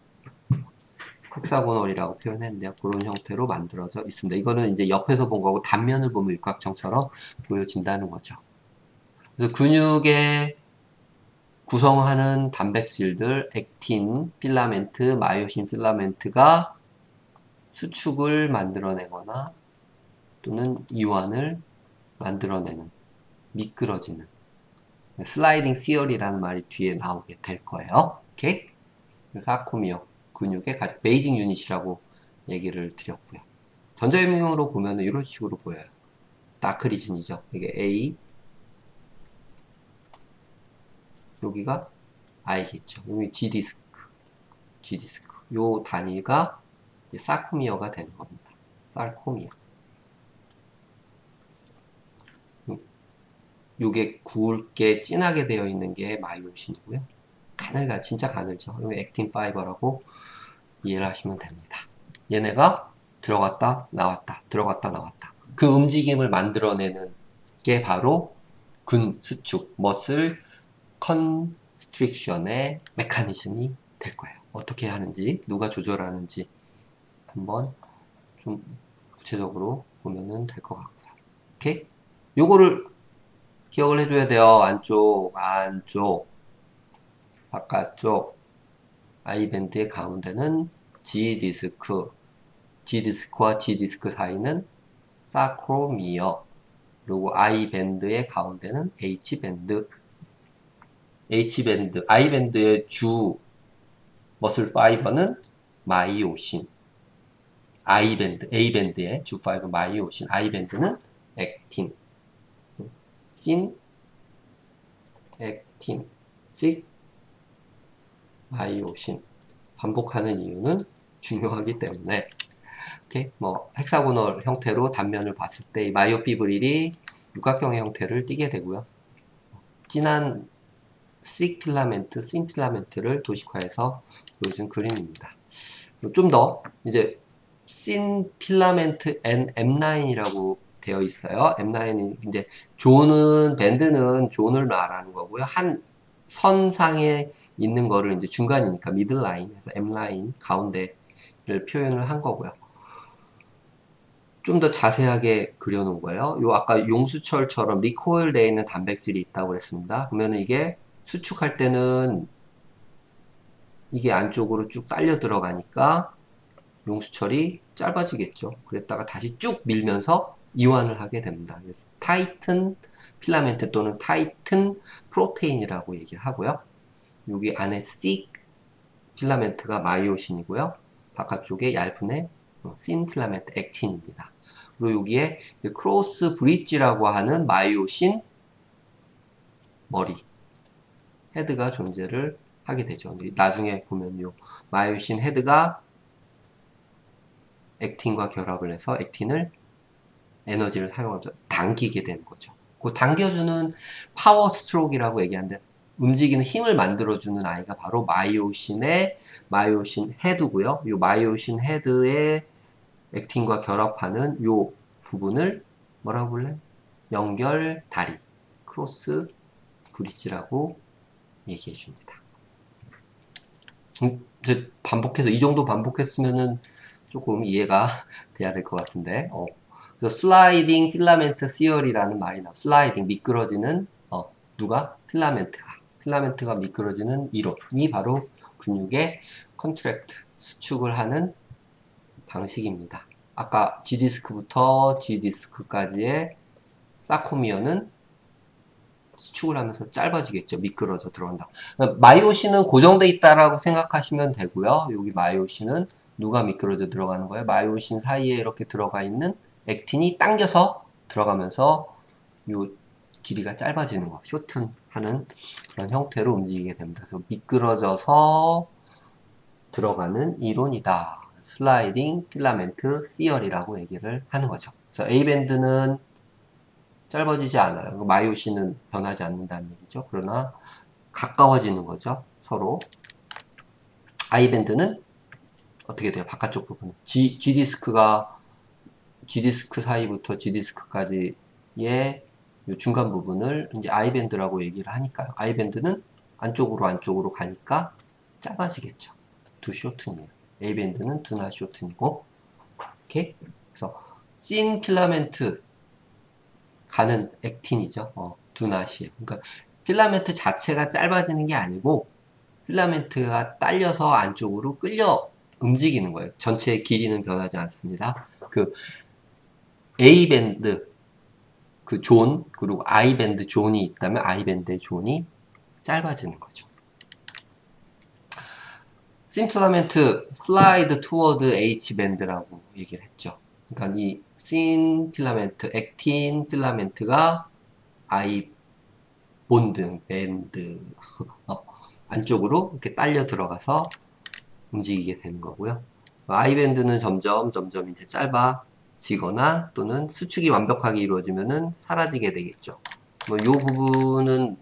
헥사고널이라고 표현했는데요. 그런 형태로 만들어져 있습니다. 이거는 이제 옆에서 본 거고 단면을 보면 육각형처럼 보여진다는 거죠. 그래서 근육의 구성하는 단백질들, 액틴, 필라멘트, 마이오신 필라멘트가 수축을 만들어내거나 또는 이완을 만들어내는, 미끄러지는 슬라이딩 시어리라는 말이 뒤에 나오게 될 거예요. 오케이? 사코미어 근육의 가장 베이직 유닛이라고 얘기를 드렸고요. 전자유형으로 보면 이런 식으로 보여요. 다크 리진이죠. 이게 A, 여기가 I겠죠. 여기 G 디스크, G 디스크. 요 단위가 이제 사코미어가 되는 겁니다. sar코미어. 요게 굵게 진하게 되어 있는 게 마이오신이고요. 진짜 가늘죠. 이거 액틴 파이버라고 이해를 하시면 됩니다. 얘네가 들어갔다 나왔다 들어갔다 나왔다 그 움직임을 만들어내는 게 바로 근수축 머슬 컨스트릭션의 메커니즘이 될 거예요. 어떻게 하는지 누가 조절하는지 한번 좀 구체적으로 보면은 될 것 같고요. 오케이? 요거를 기억을 해줘야 돼요. 안쪽 바깥쪽 I밴드의 가운데는 G디스크와 G디스크 사이는 사크로미어, 그리고 I밴드의 가운데는 H밴드의 주 머슬 파이버는 마이오신, A밴드의 주 파이버 마이오신, I밴드는 액틴, 신, 액틴, 식, 마이오신. 반복하는 이유는 중요하기 때문에. 이렇게 뭐 헥사고널 형태로 단면을 봤을 때 이 마이오피브릴이 육각형의 형태를 띠게 되고요. 진한 씬 필라멘트를 도식화해서 보여준 그림입니다. 좀 더 이제 씬 필라멘트 M9이라고 되어 있어요. M9이 이제 밴드는 존을 말하는 거고요. 한 선상에 있는 거를 이제 중간이니까 미들라인, 그래서 M라인 가운데를 표현을 한 거고요. 좀 더 자세하게 그려놓은 거예요. 요 아까 용수철처럼 리코일 되어 있는 단백질이 있다고 그랬습니다. 그러면 이게 수축할 때는 이게 안쪽으로 쭉 딸려 들어가니까 용수철이 짧아지겠죠. 그랬다가 다시 쭉 밀면서 이완을 하게 됩니다. 그래서 타이튼 필라멘트 또는 타이튼 프로테인이라고 얘기를 하고요. 여기 안에 씩 필라멘트가 마이오신이고요. 바깥쪽에 얇은 씬 필라멘트 액틴입니다. 그리고 여기에 크로스 브릿지라고 하는 마이오신 머리 헤드가 존재를 하게 되죠. 나중에 보면 요 마이오신 헤드가 액틴과 결합을 해서 액틴을 에너지를 사용하면서 당기게 되는 거죠. 그 당겨주는 파워 스트로크라고 얘기하는데 움직이는 힘을 만들어주는 아이가 바로 마이오신 헤드고요. 이 마이오신 헤드의 액틴과 결합하는 이 부분을 뭐라고 불래? 연결 다리, 크로스 브릿지라고 얘기해 줍니다. 반복해서 이 정도 반복했으면은 조금 이해가 돼야 될 것 같은데. 그래서 슬라이딩 필라멘트 시어리라는 말이 나와. 슬라이딩 미끄러지는 누가? 필라멘트가 미끄러지는 이론이 바로 근육의 컨트랙트 수축을 하는 방식입니다. 아까 G디스크부터 G디스크까지의 사코미어는 수축을 하면서 짧아지겠죠. 미끄러져 들어간다. 마이오신은 고정돼 있다라고 생각하시면 되고요. 여기 마이오신은 누가 미끄러져 들어가는 거예요? 마이오신 사이에 이렇게 들어가 있는 액틴이 당겨서 들어가면서 요 길이가 짧아지는 거, 쇼튼하는 그런 형태로 움직이게 됩니다. 그래서 미끄러져서 들어가는 이론이다. 슬라이딩 필라멘트 시어리라고 얘기를 하는 거죠. 그래서 A밴드는 짧아지지 않아요. 마이오신은 변하지 않는다는 얘기죠. 그러나 가까워지는 거죠. 서로. I밴드는 어떻게 돼요? 바깥쪽 부분. G디스크 사이부터 G디스크까지의 중간 부분을 이제 I밴드라고 얘기를 하니까요. I밴드는 안쪽으로 가니까 짧아지겠죠. 두 쇼트니에요. A밴드는 do not shorten이고, 오케이? 그래서 씬 필라멘트 가는 액틴이죠. do not이에요. 그러니까 필라멘트 자체가 짧아지는 게 아니고 필라멘트가 딸려서 안쪽으로 끌려 움직이는 거예요. 전체의 길이는 변하지 않습니다. 그 A밴드 그 존, 그리고 I밴드 존이 있다면 I밴드의 존이 짧아지는 거죠. 씬 필라멘트 슬라이드 투워드 H밴드라고 얘기를 했죠. 그러니까 이씬 필라멘트, 액틴 필라멘트가 I 본드, 밴드 안쪽으로 이렇게 딸려 들어가서 움직이게 되는 거고요. I밴드는 점점 이제 짧아지거나 또는 수축이 완벽하게 이루어지면은 사라지게 되겠죠. 이 부분은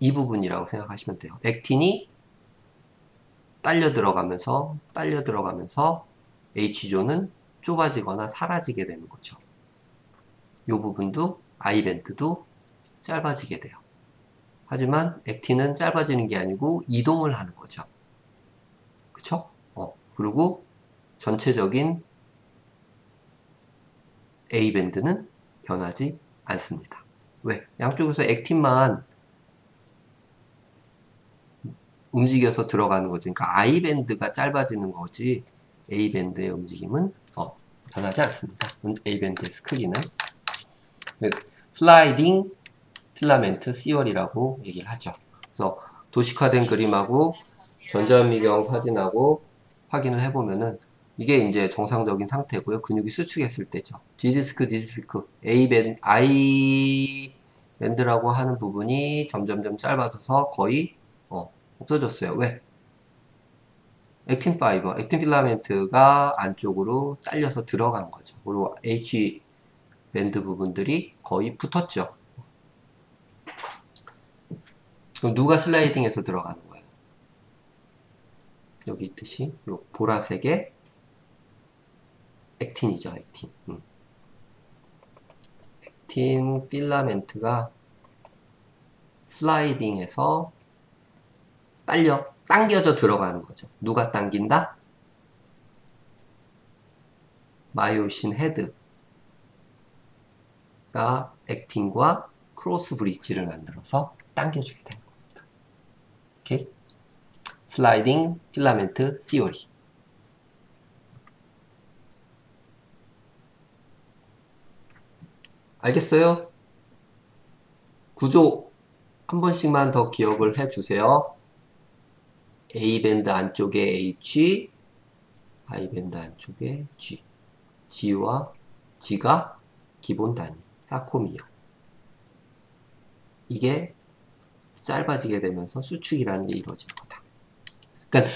이 부분이라고 생각하시면 돼요. 액틴이 딸려 들어가면서 H존은 좁아지거나 사라지게 되는 거죠. 이 부분도 I밴드도 짧아지게 돼요. 하지만 액틴은 짧아지는 게 아니고 이동을 하는 거죠. 그쵸? 그리고 전체적인 A밴드는 변하지 않습니다. 왜? 양쪽에서 액틴만 움직여서 들어가는 거지. 그러니까 I밴드가 짧아지는 거지 A밴드의 움직임은 변하지 않습니다. A밴드의 크기는. 슬라이딩 필라멘트 시얼이라고 얘기를 하죠. 그래서 도식화된 그림하고 전자현미경 사진하고 확인을 해보면은 이게 이제 정상적인 상태고요. 근육이 수축했을 때죠. G디스크, D디스크, I밴드라고 하는 부분이 점점점 짧아져서 거의 없어졌어요. 왜? 액틴 파이버, 액틴 필라멘트가 안쪽으로 잘려서 들어간 거죠. 그리고 H 밴드 부분들이 거의 붙었죠. 그럼 누가 슬라이딩해서 들어가는 거예요? 여기 있듯이 요 보라색의 액틴이죠, 액틴. 액틴 필라멘트가 슬라이딩해서 당겨져 들어가는 거죠. 누가 당긴다? 마이오신 헤드가 액틴과 크로스 브릿지를 만들어서 당겨주게 되는 겁니다. 오케이? 슬라이딩 필라멘트 시오리. 알겠어요? 구조 한 번씩만 더 기억을 해주세요. A밴드 안쪽에 H, I밴드 안쪽에 G. G와 G가 기본 단위, 사코미어. 이게 짧아지게 되면서 수축이라는 게 이루어지는 거다. 그러니까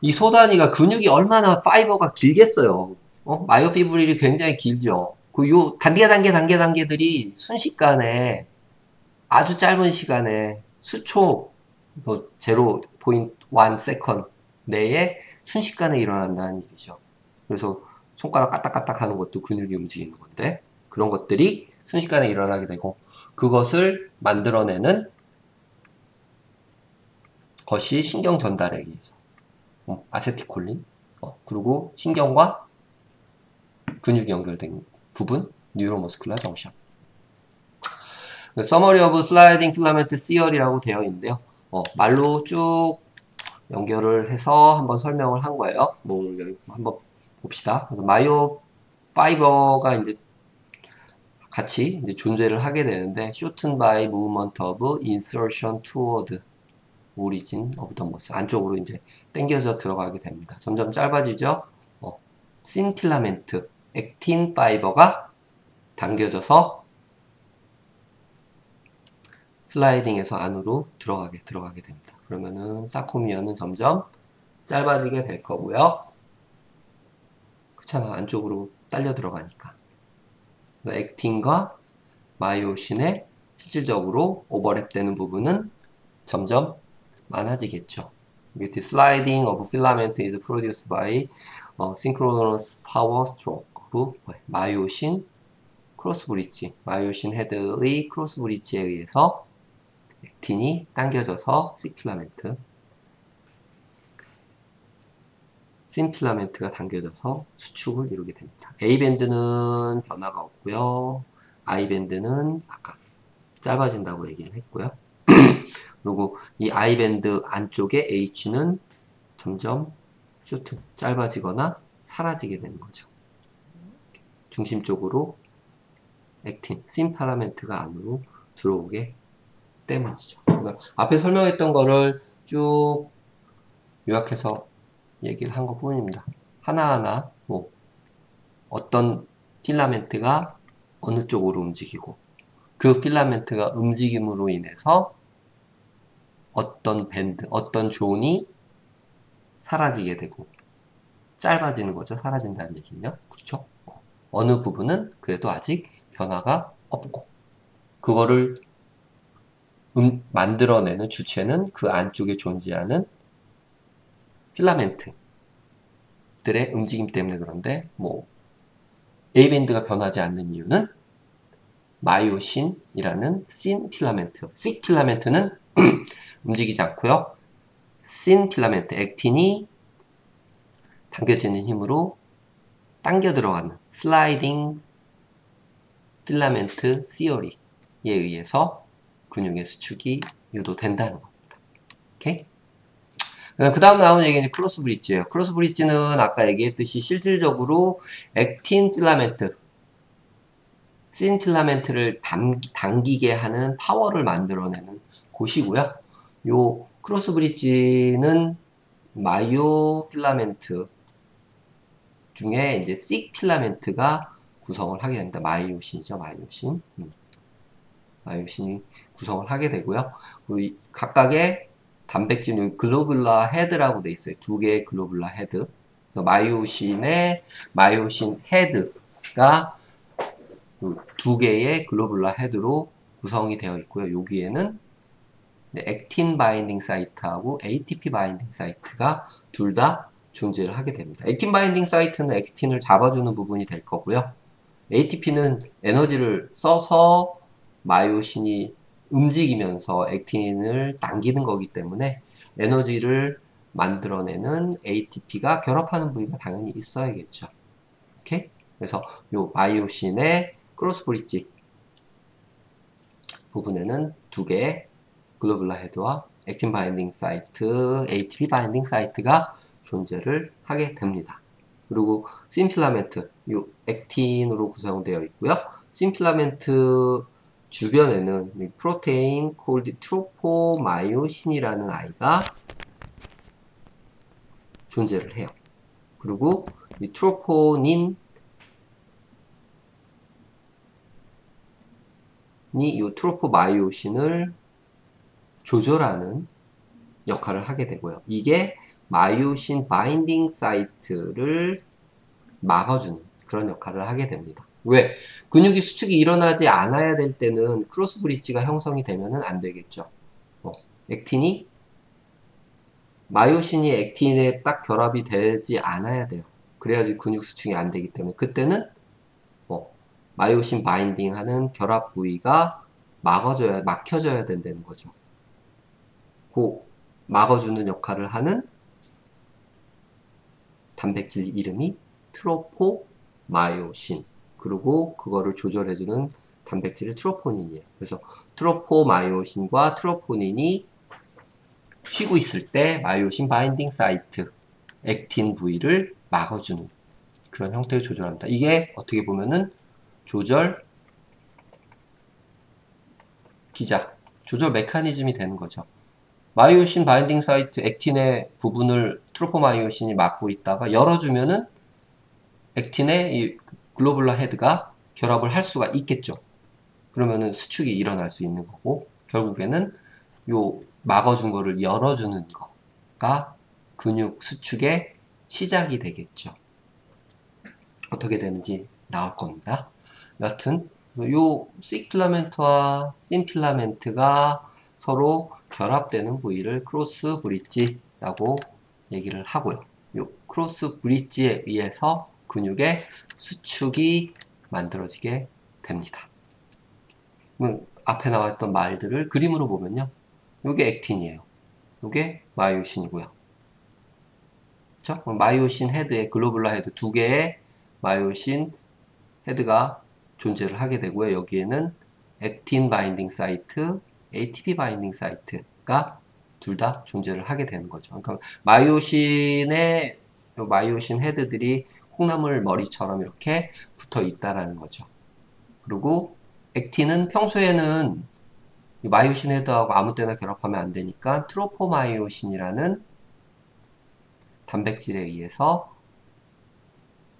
이 소단위가 근육이 얼마나 파이버가 길겠어요. 마이오피브릴이 굉장히 길죠. 요 단계들이 순식간에 아주 짧은 시간에 수초 0.1 세컨 내에 순식간에 일어난다는 얘기죠. 그래서 손가락 까딱까딱 하는 것도 근육이 움직이는 건데 그런 것들이 순식간에 일어나게 되고 그것을 만들어내는 것이 신경 전달에 의해서 아세틸콜린 그리고 신경과 근육이 연결된 부분 뉴로머스쿨라 정션. 서머리 오브 슬라이딩 필라멘트 시얼이라고 되어 있는데요. 말로 쭉 연결을 해서 한번 설명을 한 거예요. 한번 봅시다. 마이오 파이버가 이제 같이 이제 존재를 하게 되는데 shortened by movement of insertion toward origin of the muscle 안쪽으로 이제 당겨져 들어가게 됩니다. 점점 짧아지죠. 씬 필라멘트 액틴 파이버가 당겨져서 슬라이딩에서 안으로 들어가게 됩니다. 그러면은 사코미어는 점점 짧아지게 될 거고요. 그렇잖아. 안쪽으로 딸려 들어가니까. 액틴과 마이오신의 실질적으로 오버랩되는 부분은 점점 많아지겠죠. The sliding of filament is produced by synchronous power stroke. 마이오신 크로스 브릿지, 마이오신 헤드의 크로스 브릿지에 의해서 액틴이 당겨져서 C 필라멘트. 씬 필라멘트가 당겨져서 수축을 이루게 됩니다. A밴드는 변화가 없고요. I밴드는 아까 짧아진다고 얘기를 했고요. 그리고 이 I밴드 안쪽에 H는 점점 짧아지거나 사라지게 되는 거죠. 중심적으로 액틴, 씬 필라멘트가 안으로 들어오게 때문이죠. 그러니까 앞에 설명했던 거를 쭉 요약해서 얘기를 한 것 뿐입니다. 하나하나 뭐 어떤 필라멘트가 어느 쪽으로 움직이고 그 필라멘트가 움직임으로 인해서 어떤 밴드, 어떤 존이 사라지게 되고 짧아지는 거죠. 사라진다는 얘기는요. 그렇죠? 어느 부분은 그래도 아직 변화가 없고 그거를 만들어내는 주체는 그 안쪽에 존재하는 필라멘트들의 움직임 때문에 그런데 뭐 A밴드가 변하지 않는 이유는 마이오신이라는 씬 필라멘트, 씩 필라멘트는 움직이지 않고요. 씬 필라멘트, 액틴이 당겨지는 힘으로 당겨 들어가는 슬라이딩 필라멘트 시어리에 의해서 근육의 수축이 유도된다는 겁니다. 오케이? 그 다음 나오는 얘기는 크로스 브릿지예요. 크로스 브릿지는 아까 얘기했듯이 실질적으로 액틴 필라멘트, 씬 필라멘트를 당기게 하는 파워를 만들어내는 곳이고요. 요 크로스 브릿지는 마이오 필라멘트 중에 이제 씩 필라멘트가 구성을 하게 됩니다. 마이오신이죠, 마이오신. 마이오신이 구성을 하게 되고요. 우리 각각의 단백질, 글로불라 헤드라고 돼 있어요. 두 개의 글로불라 헤드. 그래서 마이오신 헤드가 두 개의 글로불라 헤드로 구성이 되어 있고요. 여기에는 액틴 바인딩 사이트하고 ATP 바인딩 사이트가 둘 다 존재를 하게 됩니다. 액틴 바인딩 사이트는 액틴을 잡아주는 부분이 될 거고요. ATP는 에너지를 써서 마이오신이 움직이면서 액틴을 당기는 거기 때문에 에너지를 만들어내는 ATP가 결합하는 부위가 당연히 있어야겠죠. 오케이? 그래서 요 마이오신의 크로스 브릿지 부분에는 두 개의 글로불라 헤드와 액틴 바인딩 사이트, ATP 바인딩 사이트가 존재를 하게 됩니다. 그리고 심필라멘트, 이 액틴으로 구성되어 있고요. 심필라멘트 주변에는 프로테인 콜드 트로포마이오신이라는 아이가 존재를 해요. 그리고 이 트로포닌이 이 트로포마이오신을 조절하는 역할을 하게 되고요. 이게 마이오신 바인딩 사이트를 막아주는 그런 역할을 하게 됩니다. 왜? 근육이 수축이 일어나지 않아야 될 때는 크로스 브릿지가 형성이 되면 안 되겠죠. 액틴이 마이오신이 액틴에 딱 결합이 되지 않아야 돼요. 그래야지 근육 수축이 안 되기 때문에 그때는 마이오신 바인딩 하는 결합 부위가 막혀져야 된다는 거죠. 그 막아주는 역할을 하는 단백질 이름이 트로포마이오신. 그리고 그거를 조절해주는 단백질이 트로포닌이에요. 그래서 트로포마이오신과 트로포닌이 쉬고 있을 때 마이오신 바인딩 사이트, 액틴 부위를 막아주는 그런 형태를 조절합니다. 이게 어떻게 보면은 조절 기자, 조절 메커니즘이 되는 거죠. 마이오신 바인딩 사이트 액틴의 부분을 트로포마이오신이 막고 있다가 열어주면은 액틴의 이 글로불라 헤드가 결합을 할 수가 있겠죠. 그러면은 수축이 일어날 수 있는 거고 결국에는 요 막아준 거를 열어주는 거가 근육 수축의 시작이 되겠죠. 어떻게 되는지 나올 겁니다. 여하튼 요 C필라멘트와 C필라멘트가 서로 결합되는 부위를 크로스 브릿지라고 얘기를 하고요. 요 크로스 브릿지에 의해서 근육의 수축이 만들어지게 됩니다. 앞에 나왔던 말들을 그림으로 보면요. 요게 액틴이에요. 요게 마이오신이고요. 그쵸? 마이오신 헤드에 글로불라 헤드 두 개의 마이오신 헤드가 존재를 하게 되고요. 여기에는 액틴 바인딩 사이트, ATP 바인딩 사이트가 둘 다 존재를 하게 되는 거죠. 그러니까 마이오신 헤드들이 콩나물 머리처럼 이렇게 붙어 있다라는 거죠. 그리고 액틴은 평소에는 마이오신 헤드하고 아무 때나 결합하면 안 되니까 트로포마이오신이라는 단백질에 의해서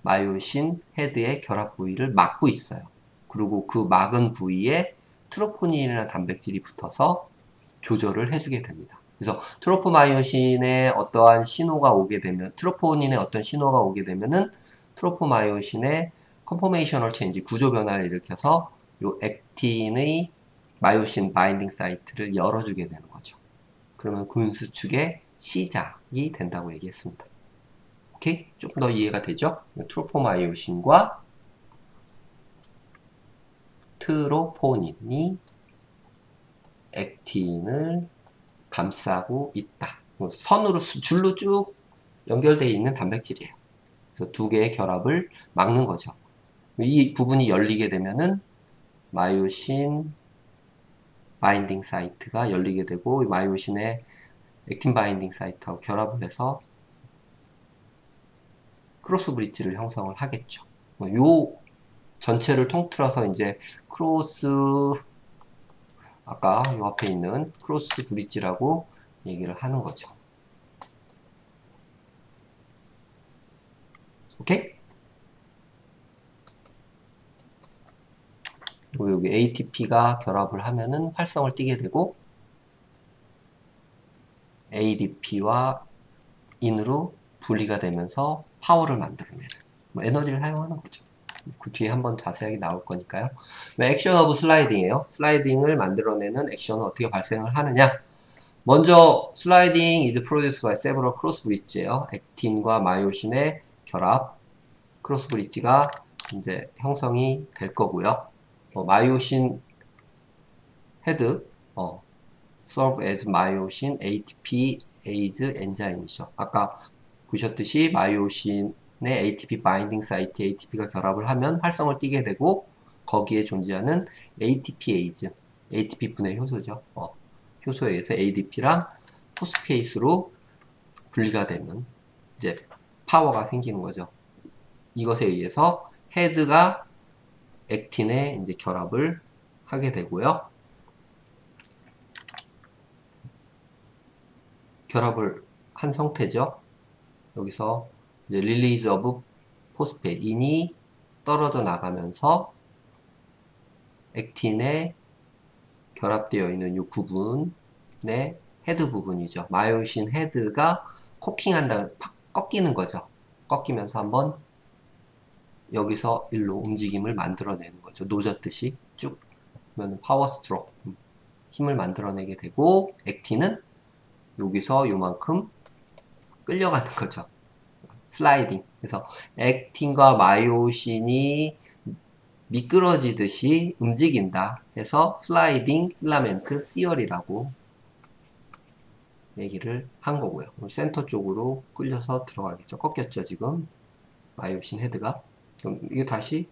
마이오신 헤드의 결합 부위를 막고 있어요. 그리고 그 막은 부위에 트로포닌이라는 단백질이 붙어서 조절을 해주게 됩니다. 그래서 트로포마이오신에 어떠한 신호가 오게 되면, 트로포닌에 어떤 신호가 오게 되면은 트로포마이오신의 컨포메이셔널 체인지, 구조 변화를 일으켜서 요 액틴의 마이오신 바인딩 사이트를 열어주게 되는 거죠. 그러면 군수축의 시작이 된다고 얘기했습니다. 오케이? 좀 더 이해가 되죠? 트로포마이오신과 트로포닌이 액틴을 감싸고 있다. 선으로, 줄로 쭉 연결되어 있는 단백질이에요. 그래서 두 개의 결합을 막는 거죠. 이 부분이 열리게 되면은 마이오신 바인딩 사이트가 열리게 되고, 마이오신의 액틴 바인딩 사이트하고 결합을 해서 크로스 브릿지를 형성을 하겠죠. 요 전체를 통틀어서 이제 크로스, 아까 요 앞에 있는 크로스 브릿지라고 얘기를 하는 거죠. 오케이? 그리고 여기 ATP가 결합을 하면은 활성을 띠게 되고, ADP와 인으로 분리가 되면서 파워를 만들어내는, 에너지를 사용하는 거죠. 그 뒤에 한번 자세하게 나올 거니까요. 액션 오브 슬라이딩이에요. 슬라이딩을 만들어내는 액션은 어떻게 발생을 하느냐? 먼저 슬라이딩 is produced by several cross bridge예요. 액틴과 마이오신의 결합, 크로스 브릿지가 이제 형성이 될 거고요. 마이오신 헤드, serve as myosin ATPase 엔자임이죠. 아까 보셨듯이 마이오신의 ATP 바인딩 사이트 ATP가 결합을 하면 활성을 띠게 되고, 거기에 존재하는 ATPase, ATP 분해 효소죠. 효소에 의해서 ADP랑 포스페이스로 분리가 되면 이제 파워가 생기는 거죠. 이것에 의해서 헤드가 액틴에 이제 결합을 하게 되고요. 결합을 한 상태죠. 여기서 이제 릴리즈 오브 포스페트 인이 떨어져 나가면서 액틴에 결합되어 있는 이 부분의 헤드 부분이죠. 마이오신 헤드가 코킹한다, 팍 꺾이는 거죠. 꺾이면서 한번 여기서 일로 움직임을 만들어내는 거죠. 노젓듯이 쭉 그러면 파워 스트로크, 힘을 만들어내게 되고, 액틴은 여기서 요만큼 끌려가는 거죠. 슬라이딩. 그래서 액틴과 마이오신이 미끄러지듯이 움직인다 해서 슬라이딩 필라멘트 시얼이라고 얘기를 한 거고요. 센터 쪽으로 끌려서 들어가겠죠. 꺾였죠, 지금. 마이오신 헤드가. 그럼 이게 다시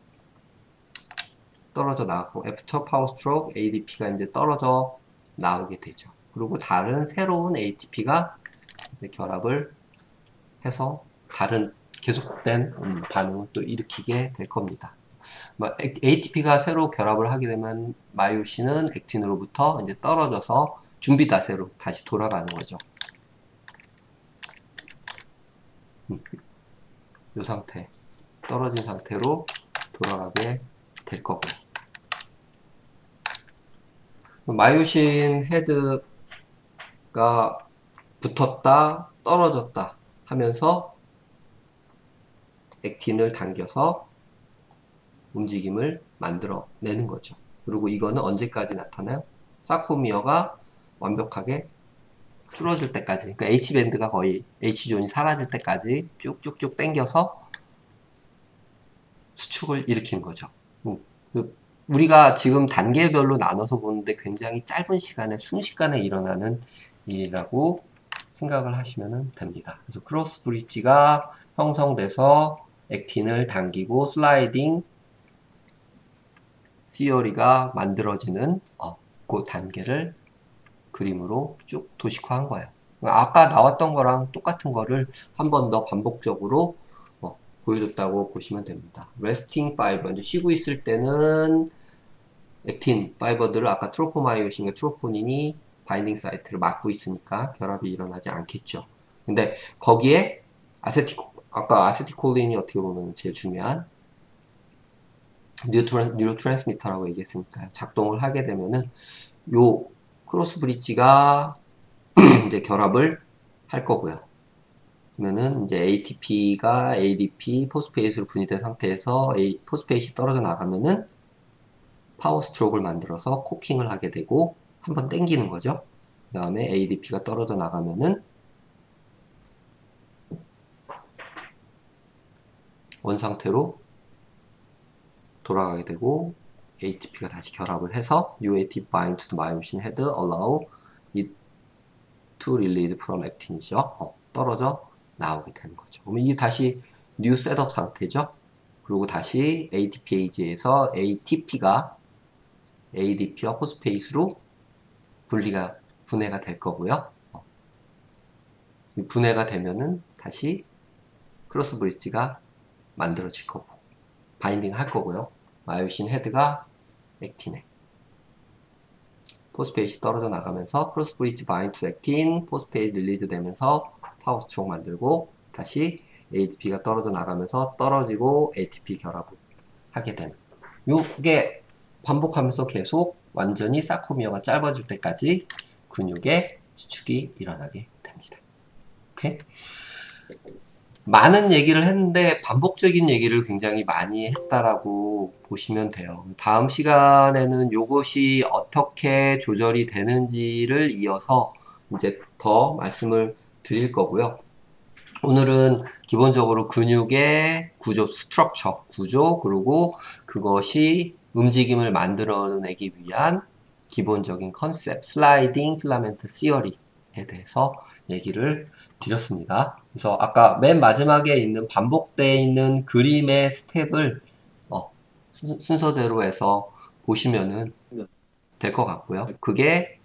떨어져 나가고, 애프터 파워 스트로크 ADP가 이제 떨어져 나오게 되죠. 그리고 다른 새로운 ATP가 결합을 해서 다른 계속된 반응을 또 일으키게 될 겁니다. ATP가 새로 결합을 하게 되면 마이오신은 액틴으로부터 이제 떨어져서 준비다세로 다시 돌아가는 거죠. 이 상태, 떨어진 상태로 돌아가게 될 거고요. 마이오신 헤드가 붙었다, 떨어졌다 하면서 액틴을 당겨서 움직임을 만들어내는 거죠. 그리고 이거는 언제까지 나타나요? 사코미어가 완벽하게 뚫어질 때까지, 그러니까 H밴드가 거의 H존이 사라질 때까지 쭉쭉쭉 당겨서 수축을 일으키는 거죠. 우리가 지금 단계별로 나눠서 보는데 굉장히 짧은 시간에, 순식간에 일어나는 일이라고 생각을 하시면 됩니다. 그래서 크로스 브릿지가 형성돼서 액틴을 당기고 슬라이딩 시어리가 만들어지는 그 단계를 그림으로 쭉 도식화한 거예요. 아까 나왔던 거랑 똑같은 거를 한 번 더 반복적으로 보여줬다고 보시면 됩니다. 레스팅 파이버, 이제 쉬고 있을 때는 액틴 파이버들을 아까 트로포마이오신과 트로포닌이 바인딩 사이트를 막고 있으니까 결합이 일어나지 않겠죠. 근데 거기에 아까 아세티콜린이 어떻게 보면 제일 중요한 뉴로 트랜스미터라고 얘기했으니까 작동을 하게 되면은 요 크로스 브릿지가 이제 결합을 할 거고요. 그러면은 이제 ATP가 ADP 포스페이스로 분리된 상태에서 포스페이스이 떨어져 나가면은 파워 스트로크를 만들어서 코킹을 하게 되고 한번 땡기는 거죠. 그 다음에 ADP가 떨어져 나가면은 원상태로 돌아가게 되고 ATP가 다시 결합을 해서 New ATP bind to the myosin head allow it to release from actin이죠. 떨어져 나오게 되는 거죠. 그러면 이게 다시 뉴 셋업 상태죠. 그리고 다시 ATPage에서 ATP가 ADP와 포스페이스로 분해가 될 거고요. 분해가 되면은 다시 크로스 브릿지가 만들어질 거고 바인딩 할 거고요. 마요신 헤드가 액틴에 포스페이스 떨어져 나가면서 크로스 브릿지 바인드 투 액틴 포스페이스 릴리즈 되면서 파워 스트로크 만들고 다시 ATP가 떨어져 나가면서 떨어지고 ATP 결합을 하게 되는 요게 반복하면서 계속 완전히 사코미어가 짧아질 때까지 근육의 수축이 일어나게 됩니다. 오케이? 많은 얘기를 했는데 반복적인 얘기를 굉장히 많이 했다라고 보시면 돼요. 다음 시간에는 요것이 어떻게 조절이 되는지를 이어서 이제 더 말씀을 드릴 거고요. 오늘은 기본적으로 근육의 구조, 스트럭처, 구조, 그리고 그것이 움직임을 만들어내기 위한 기본적인 컨셉, 슬라이딩 필라멘트 시어리에 대해서 얘기를 드렸습니다. 그래서 아까 맨 마지막에 있는 반복되어 있는 그림의 스텝을 순서대로 해서 보시면은 될 것 같고요. 그게